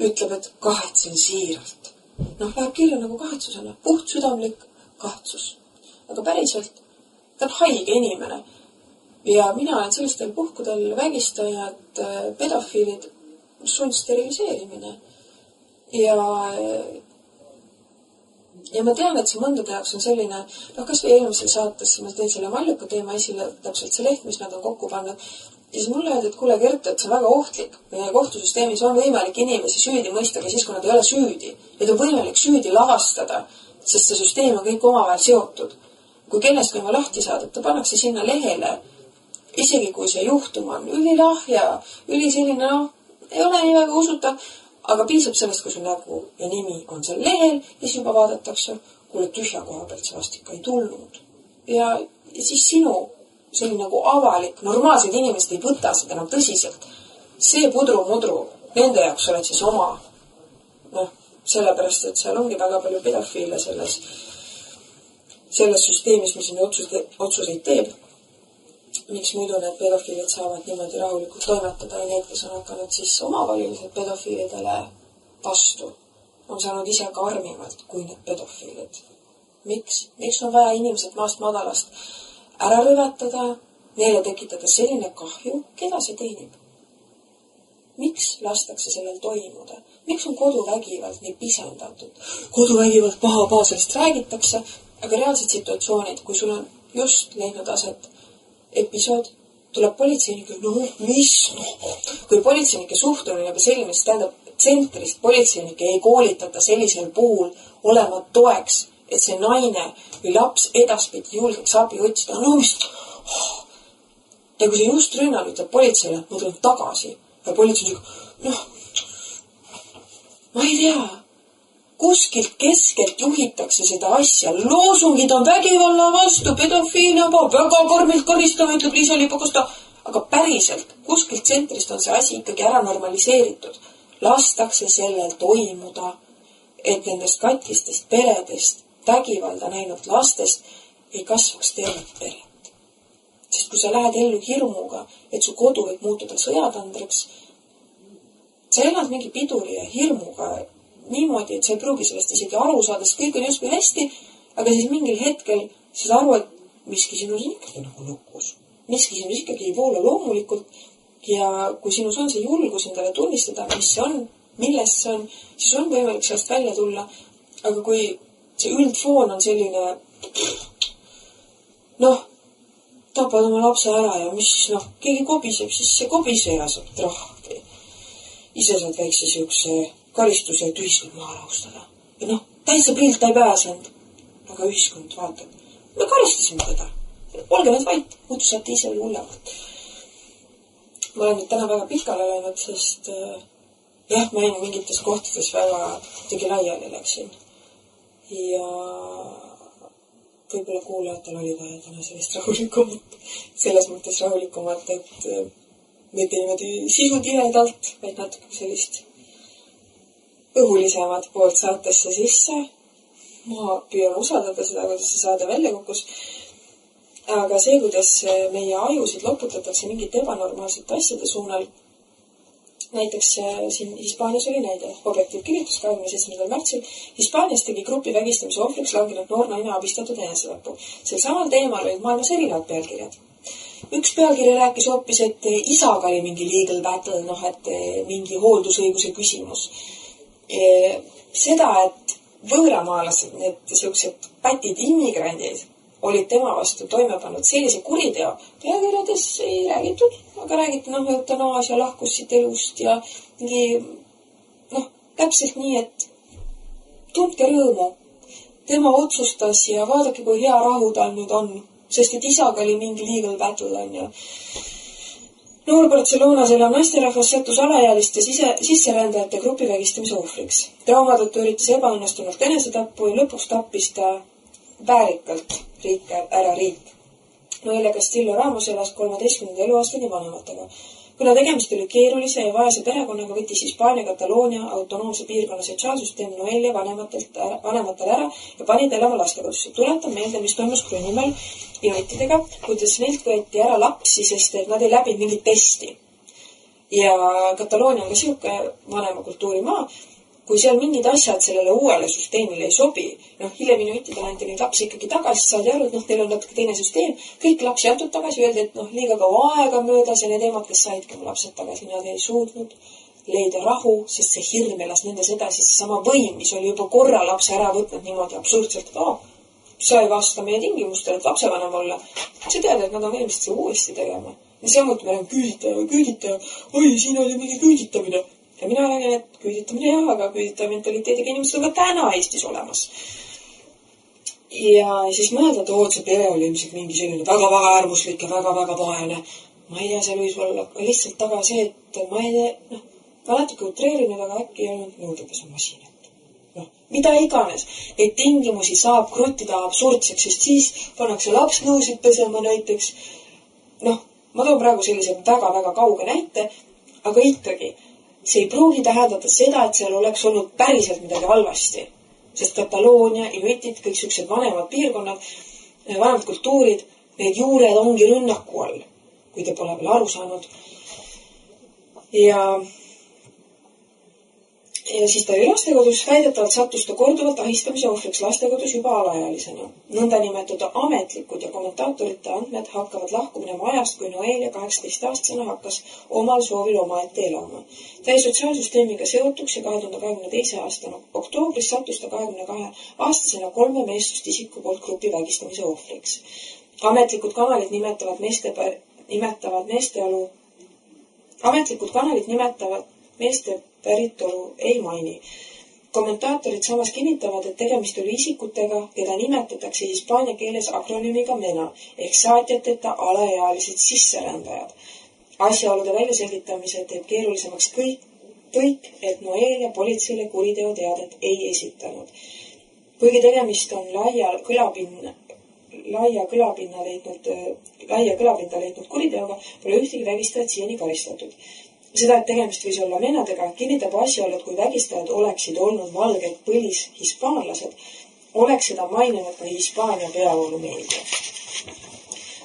ütleb, et kahetsen siiralt, läheb kirja nagu kahetsusena, puht südamlik kahetsus. Aga päriselt, ta on haige inimene. Ja mina olen sellistel puhkudel vägistajad, pedofiilid, sundsteriliseerimine. Ja ma tean, et see mõndade jaoks on selline, kas või eelmisel saates ma tein selle Maljuka teema esile, täpselt see leht, mis nad on kokku pannud. Ja siis mulle öeldi, et kuule Gert, et see on väga ohtlik. Meie kohtusüsteemis on võimalik inimesi süüdi mõista, siis kui nad ei ole süüdi. Neid on võimalik süüdi lavastada, sest see süsteem on kõik omavahel seotud. Kui kellest võime lahti saada, ta pannakse sinna lehele. Isegi kui see juhtum on ülilahja, selline, ei ole nii väga usutav, aga piisab sellest, kui sul nägu ja nimi on seal lehel ja siis juba vaadatakse, kuule tühja koha pealt see vast ikka ei tulnud. Ja siis sinu selline nagu avalik, normaalsed inimesed ei võta seda enam tõsiselt. See pudru-mudru, nende jaoks oled siis oma. Sellepärast, et seal ongi väga palju pedofiile selles süsteemis, mis sinna otsuseid teeb. Miks muidu need pedofiilid saavad niimoodi rahulikult toimetada ja need, kes on hakanud siis omavalilised pedofiilidele vastu, on saanud ise karmimalt kui need pedofiilid. Miks on vaja inimesed maast madalast ära rüvetada, neile tekitada selline kahju, keda see teenib? miks lastakse sellel toimuda? Miks on koduvägivald nii pisendatud? Koduvägivald paha, sellest räägitakse, aga reaalsed situatsioonid, kui sul on just leidnud aset episood, tuleb politseinike, kui politseinike suhtumine juba selline, siis tähendab, tsentrist politseinike ei koolitata sellisel puhul olema toeks, et see naine või laps edaspidi julgeks abi otsida. Ja kui see just rünnal ütleb politseile, ma tulen tagasi. Ja politsei ma ei tea, kuskilt keskelt juhitakse seda asja. Loosungid on vägivalla vastu, pedofiilia, väga karmilt karistama, ütleb Liisa-Ly Pakosta. Aga päriselt, kuskilt tsentrist on see asi ikkagi ära normaliseeritud. Lastakse sellel toimuda, et nendest katkistest peredest, vägivalda näinud lastest ei kasvaks tervet peret. Sest kui sa lähed ellu hirmuga, et su kodu võib muutuda sõjatandriks, sa elad mingi piduri ja hirmuga niimoodi, et sa ei pruugi sellest isegi aru saada, sest kõik on justkui hästi, aga siis mingil hetkel saad aru, et miski sinus ikkagi nagu lukkus. Miski sinus ikkagi ei voola loomulikult ja kui sinus on see julgus endale tunnistada, mis see on, milles see on, siis on võimalik sellest välja tulla. Aga kui see üldfoon on selline, tapad oma lapse ära ja mis, keegi kobiseb, siis see kobise ja saab trahvi. Ise saad väikse siukse karistuse ühiskond maha rahustada. Ja täitsa pilt ei pääsenud. Aga ühiskond vaatab. Me karistasime teda. Olge nüüd vait, muidu saate ise hullemalt. Ma olen nüüd täna väga pikale läinud, sest ma jäin mingites kohtades väga tegi laiali läksin. Ja võib-olla kuulajatel oli vaja täna sellist rahulikumat, selles mõttes rahulikumat, et mitte niimoodi sisutihedalt, vaid natuke sellist õhulisemat poolt saatesse sisse. Ma püüan usaldada seda, kuidas see saade välja kukkus. Aga see, kuidas meie ajusid loputatakse mingite ebanormaalsete asjade suunal, näiteks siin Hispaanias oli näide. Objektiiv kirjutas 27. märtsil. Hispaanias tegi grupi vägistamise ohvriks langenud noor naine abistatud enesetapu. Sel samal teemal olid maailmas erinevad pealkirjad. Üks pealkiri rääkis hoopis, et isaga oli mingi legal battle, et mingi hooldusõiguse küsimus. Seda, et võõramaalased, need siuksed pätid immigrandid olid tema vastu toime pannud sellise kuriteo. Pealkirjades ei räägitud, aga räägiti eutanaasia lahkus siit elust ja mingi, täpselt nii, et tundke rõõmu. Tema otsustas ja vaadake, kui hea rahu tal nüüd on, sest et isaga oli mingi legal battle on. Noor Barcelonas elav naisterahvas sattus alaealiste sisserändajate grupi vägistamise ohvriks. Trauma tõttu üritas ebaõnnestunult enesetappu ja lõpuks tappis ta väärikalt riik. Noelia Castillo Ramos elas 13. eluaastani vanematega. Kuna tegemist oli keerulise ja vaese perekonnaga, võttis Hispaania Kataloonia autonoomse piirkonna sotsiaalsüsteem Noelia vanematele ära ja pani elama lastekodusse. Tuletan meelde, mis toimus Gröönimaal inuitidega, kuidas neilt võeti ära lapsi, sest nad ei läbi mingit testi. Ja Kataloonia on ka siuke vanema kultuurimaa, kui seal mingid asjad sellele uuele süsteemile ei sobi, hiljem inuitidele anti neid lapsi ikkagi tagasi, saadi aru, et neil on natuke teine süsteem, kõik lapsi antud tagasi, öeldi, et liiga kaua aega möödas ja need emad, kes saidki oma lapsed tagasi, nad ei suutnud leida rahu, sest see hirm elas nendes edasi, see sama võim, mis oli juba korra lapse ära võtnud niimoodi absurdselt, et sa ei vasta meie tingimustele, et lapsevanem olla. Sa tead, et nad on ilmselt seda uuesti tegema. Ja samuti me oleme küüditaja, oi, siin oli mingi küüditamine. Ja mina räägin, et küüditamine jah, aga küüditaja mentaliteediga inimesed on ka täna Eestis olemas. Ja siis mõelda, et see pere oli ilmselt mingi selline väga-väga äärmuslik ja väga-väga vaene. Ma ei tea, seal võis olla lihtsalt taga see, et ma ei tea, ma natuke utreerinud, aga äkki ei olnud nõudepesumasinat. Mida iganes. Neid tingimusi saab kruttida absurdseks, sest siis pannakse laps nõusid pesema näiteks. Ma toon praegu sellise väga-väga kauge näite, aga ikkagi see ei pruugi tähendada seda, et seal oleks olnud päriselt midagi halvasti. Sest Kataloonia, inuitid, kõik siuksed vanemad piirkonnad, vanemad kultuurid, need juured ongi rünnaku all, kui te pole veel aru saanud. Ja Ja siis ta oli lastekodus, väidetavalt sattus ta korduvalt ahistamise ohvriks lastekodus juba alaealisena. Nõndanimetatud ametlikud ja kommentaatorite andmed hakkavad lahku minema ajast, kui Noelia 18-aastasena hakkas omal soovil omaette elama. Ta jäi sotsiaalsüsteemiga seotuks ja 2022. aastana oktoobris sattus ta 22-aastasena 3 meessust isiku poolt grupi vägistamise ohvriks. Ametlikud kanalid nimetavad meeste päritolu ei maini. Kommentaatorid samas kinnitavad, et tegemist oli isikutega, keda nimetatakse hispaania keeles akronüümiga MENA ehk saatjateta alaealised sisserändajad. Asjaolude väljaselgitamise teeb keerulisemaks kõik, et Noelia politseile kuriteoteadet ei esitanud. Kuigi tegemist on laia kõlapinda leidnud kuriteoga, pole ühtegi vägistajat siiani karistatud. Seda, et tegemist võis olla menadega, kinnitab asjaolu, et kui vägistajad oleksid olnud valged põlishispaanlased, oleks seda maininud ka Hispaania peavoolumeedia.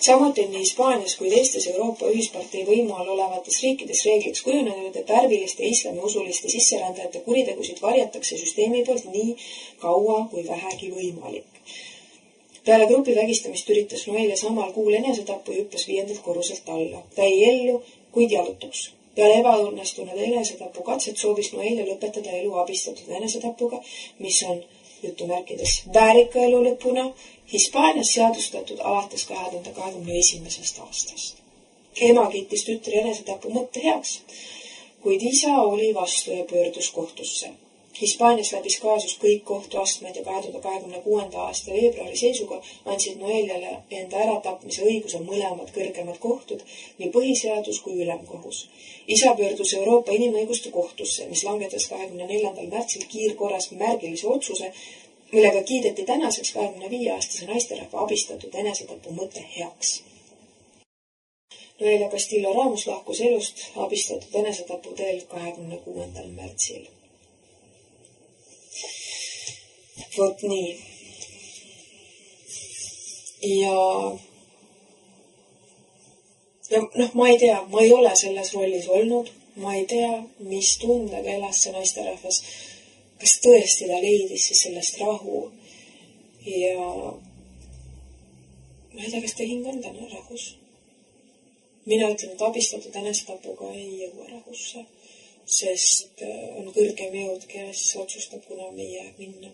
Samuti on nii Hispaanias kui teistes Euroopa ühispartei võimu all olevates riikides reegliks kujunenud, et värviliste islamiusuliste sisserändajate kuritegusid varjatakse süsteemi poolt nii kaua kui vähegi võimalik. Peale grupi vägistamist üritas Noelia samal kuul enesetappu ja hüppas 5. korruselt alla. Ta ei ellu, kuid jalutuks. Peale ebaõnnestunud enesetapu katset soovis Noelia lõpetada elu abistatud enesetapuga, mis on jutumärkides väärika elu lõpuna Hispaanias seadustatud alates 2021. aastast. Ema kiitis tütre enesetapu mõtte heaks, kuid isa oli vastu ja pöördus kohtusse. Hispaanias läbis kaasus kõik kohtuastmed ja 2026. aasta veebruari seisuga andsid Noeliale enda äratapmise õiguse mõlemad kõrgemad kohtud, nii põhiseadus kui ülemkohus. Isa pöördus Euroopa Inimõiguste kohtusse, mis langetas 24. märtsil kiirkorras märgilise otsuse, millega kiideti tänaseks 25-aastase naisterahva abistatud enesetapu mõte heaks. Noelia Castillo Ramos lahkus elust abistatud enesetapu teel 26. märtsil. Vot nii. Ja ma ei tea, ma ei ole selles rollis olnud, ma ei tea, mis tundega elas see naisterahvas, kas tõesti ta leidis siis sellest rahu ja ma ei tea, kas ta hing on täna rahus. Mina ütlen, et abistatud enesetapuga ei jõua rahusse, sest on kõrgem jõud, kes otsustab, kuna me jääb minna.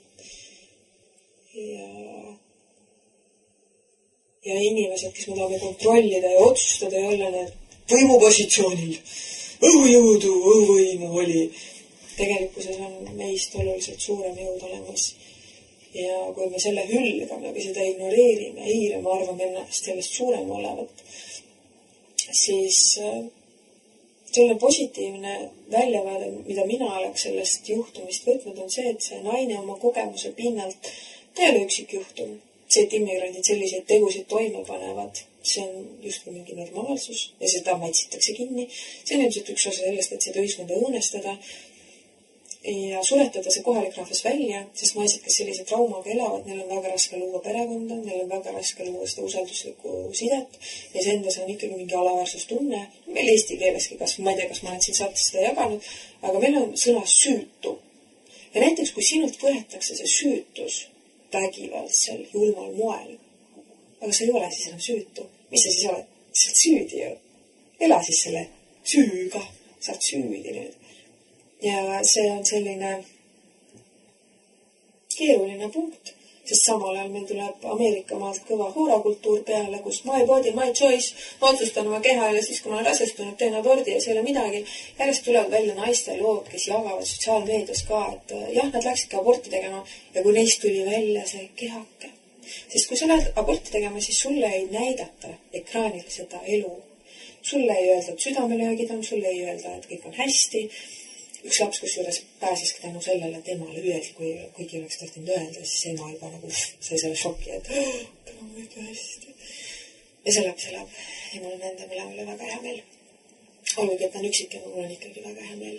Ja inimesed, kes me tahame kontrollida ja otsustada ja olla need võimupositsioonil, õhujõudu, õhuvõimu oli. Tegelikkuses on meist oluliselt suurem jõud olemas. Ja kui me selle hülgame või seda ignoreerime, eirame, arvame ennast sellest suurem olevat, siis selle positiivne väljavaade, mida mina oleks sellest juhtumist võtnud, on see, et see naine oma kogemuse pinnalt, ta ei ole üksikjuhtum. See, et immigrandid selliseid tegusid toime panevad, see on justkui mingi normaalsus ja seda matsitakse kinni. See on ilmselt üks osa sellest, et seda ühiskonda õõnestada ja suretada see kohalik rahvas välja, sest naised, kes sellise traumaga elavad, neil on väga raske luua perekonda, neil on väga raske luua seda usalduslikku sidet ja see endas on ikkagi mingi alaväärsustunne. Meil eesti keeleski, ma ei tea, kas ma olen siin saates seda jaganud, aga meil on sõna süütu. Ja näiteks, kui sinult võetakse see süütus vägivaldsel, julmal moel, aga sa ei ole siis enam süütu. Mis sa siis oled? Sa oled süüdi ju. Ela siis selle süüga. Sa oled süüdi nüüd. Ja see on selline keeruline punkt, sest samal ajal meil tuleb Ameerika maalt kõva hoorakultuur peale, kus my body, my choice, ma otsustan oma keha ja siis, kui ma olen rasestunud, teen abordi ja see ei ole midagi. Järjest tulevad välja naiste lood, kes jagavad sotsiaalmeedias ka, et jah, nad läksidki aborti tegema ja kui neist tuli välja see kehake. Sest kui sa lähed aborti tegema, siis sulle ei näidata ekraanil seda elu. Sulle ei öelda, et südamelöögid on, sulle ei öelda, et kõik on hästi. Üks laps, kus juures pääseski tänu sellele, et emale öeldi, kuigi oleks tahtnud öelda, siis ema juba nagu sai selle šoki, et täna on ikka hästi. Ja see laps elab ja mul on enda mõlemale väga hea meel. Olgugi, et ta on üksik ja mul on ikkagi väga hea meel.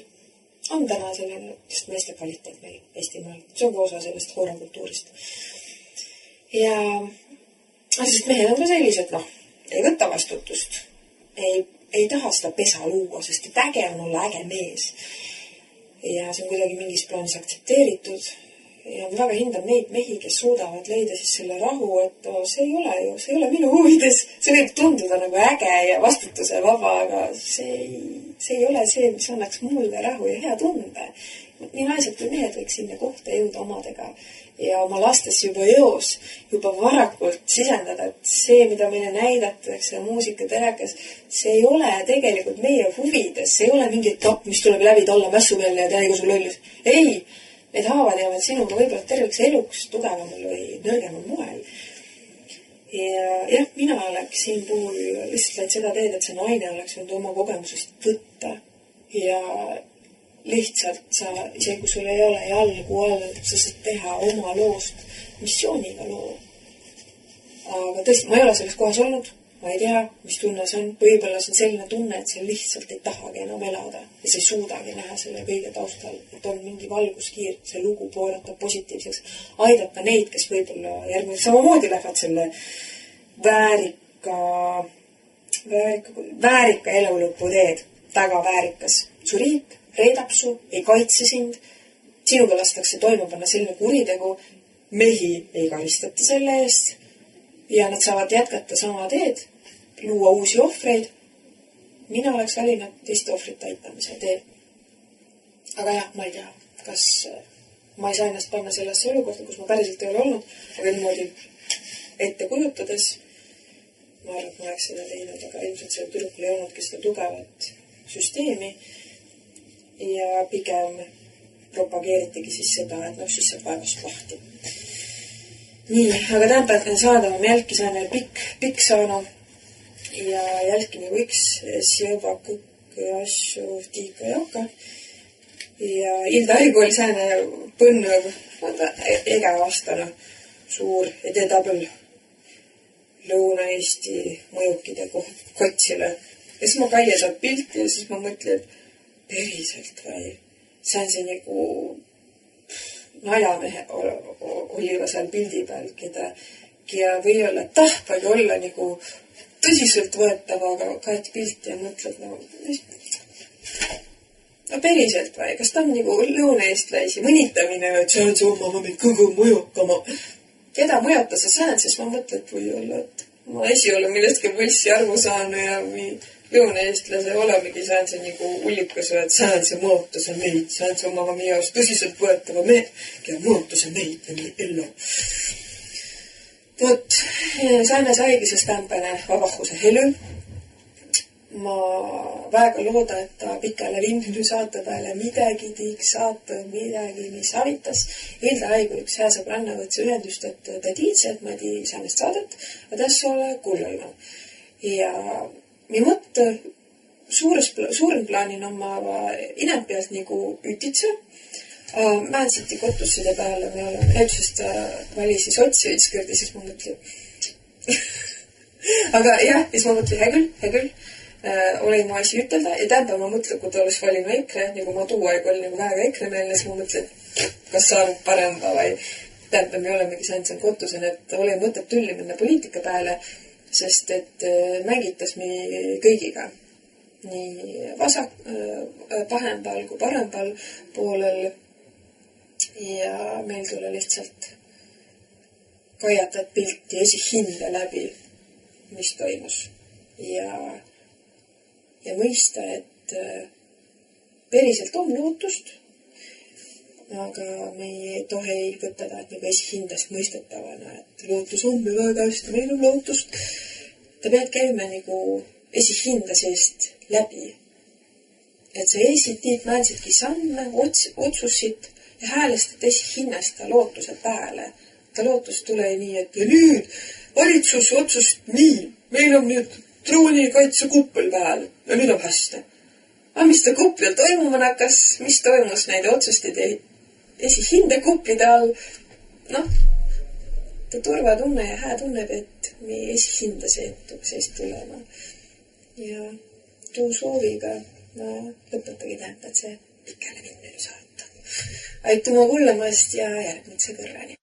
On täna selline just meeste kvaliteet meil Eestimaal. See on ka osa sellest hoorakultuurist. Ja sest mehed on ka sellised, ei võta vastutust. Ei taha seda pesa luua, sest et äge on olla äge mees. ja see on kuidagi mingis plaanis aktsepteeritud. Ja ma väga hindan neid mehi, kes suudavad leida siis selle rahu, et see ei ole minu huvides. See võib tunduda nagu äge ja vastutuse vaba, aga see ei ole see, mis annaks mulle rahu ja hea tunde. Nii naised kui mehed võiks sinna kohta jõuda omadega ja oma lastes juba eos, juba varakult sisendada, et see, mida meile näidatakse muusika telekas, see ei ole tegelikult meie huvides, see ei ole mingi etapp, mis tuleb läbi olla mässumeelne ja teha igasugune lollus. Ei! Need haavad jäävad sinuga võib-olla terveks eluks tugevamal või nõrgemal moel. Ja jah, mina oleks siin puhul lihtsalt läinud seda teed, et see naine oleks võinud oma kogemusest võtta. Ja lihtsalt sa, isegi kui sul ei ole jalgu all, sa saad teha oma loost missiooniga loo. Aga tõesti, ma ei ole selles kohas olnud. Ma ei tea, mis tunne see on. Võib-olla see on selline tunne, et sa lihtsalt ei tahagi enam elada ja sa ei suudagi näha selle kõige taustal, et on mingi valguskiir, see lugu pöörata positiivseks, aidata neid, kes võib-olla järgmine samamoodi lähevad selle väärika elulõpu teed, väga väärikas. Su riik reedab su, ei kaitse sind, sinuga lastakse toime panna selline kuritegu, mehi ei karistata selle eest ja nad saavad jätkata sama teed, luua uusi ohvreid. Mina oleks valinud teiste ohvrite aitamise tee. Aga jah, ma ei tea, kas ma ei saa ennast panna sellesse olukorda, kus ma päriselt ei ole olnud, aga niimoodi ette kujutades ma arvan, et ma oleks seda teinud, aga ilmselt selle tüdrukul ei olnudki seda tugevat süsteemi ja pigem propageeritigi siis seda, et siis saab vaevast lahti. Nii, aga tähendab saada oma jälkisääne pikk saanu ja jälki nagu üks sjöba kõkke asju tiika jauka ja Ilda Aigol sääne põnnev ega vastana suur edetabel Lõuna-Eesti mõjukide kotsile ja siis ma kaia saab pilti ja siis ma mõtlen, et päriselt või see on see nagu naljamehe oliva seal pildi peal, keda või olla tahpagi olla nagu tõsiselt võetav, aga kaet pilti ja mõtled no päriselt või, kas ta on nagu lõunaeestlaisi mõnitamine, et see on see oma meid kõige mõjukama. Keda mõjata sa saad, siis ma mõtlen, et või olla, et ma esi olen millestki võlssi arvu saanud ja lõunaeestlase olemegi saan see nagu ullikas, et saan see mõotuse meid, saan see oma jaoks tõsiselt võetava meid ja mõotuse meid ja nii ellu. Vot, saime saigi see stämpene vabahuse helu. Ma väga looda, et ta pikale vinnu saate peale midagi tiiks saata, midagi, mis avitas. Ilda Aigu üks hea sõbranna võtsi ühendust, et ta tiidse, et ma tii saanest saadet, ja tässä ole kuulajana. Ja mi mõtte suuren plaanin oma inämpialt nagu ütitse. Mä en sitti kotusside peale, me oleme ühtsest valisi sotsi ütskõrdi, siis ma mõtlen. Aga jah, siis ma mõtlen, hea küll. Oli mu asi ütelda ja tähendab ma mõtlen, kui ta oleks valinu EKRE, nagu ma tuu aeg oli nagu väga EKRE-meelne, siis ma mõtlen, kas saanud paremba või tähendab, me olemegi saanud seal kotusen, et ole mõtet tülli minna poliitika peale, sest et mängitas mi kõigiga. Nii pahempal kui parempal poolel ja meil tule lihtsalt kajatad pilti esihinde läbi, mis toimus ja mõista, et päriselt on lootust, aga me ei tohi võtta ta nagu esihindest mõistetavana, et lootus on meil väga hästi, meil on lootust. Ta pead käima nagu esihinda seest läbi. Et sa esitiid määnsidki samme, otsusid ja häälestad esihinnast ta lootuse pääle. Ta lootus tule nii, et ja nüüd valitsus otsust nii, meil on nüüd droonikaitse kuppel peal ja nüüd on hästi. Aga mis ta kuppel toimuma hakkas, mis toimus neid otsustid esihinde kuppide all? Noh, ta turvatunne ja hää tunneb, et meie esihinda seest tulema. Ja tuu sooviga ma lõpetagi tähendab, et see pikale vinnu saata. Aituma kuulamast ja järgmise kõrrani.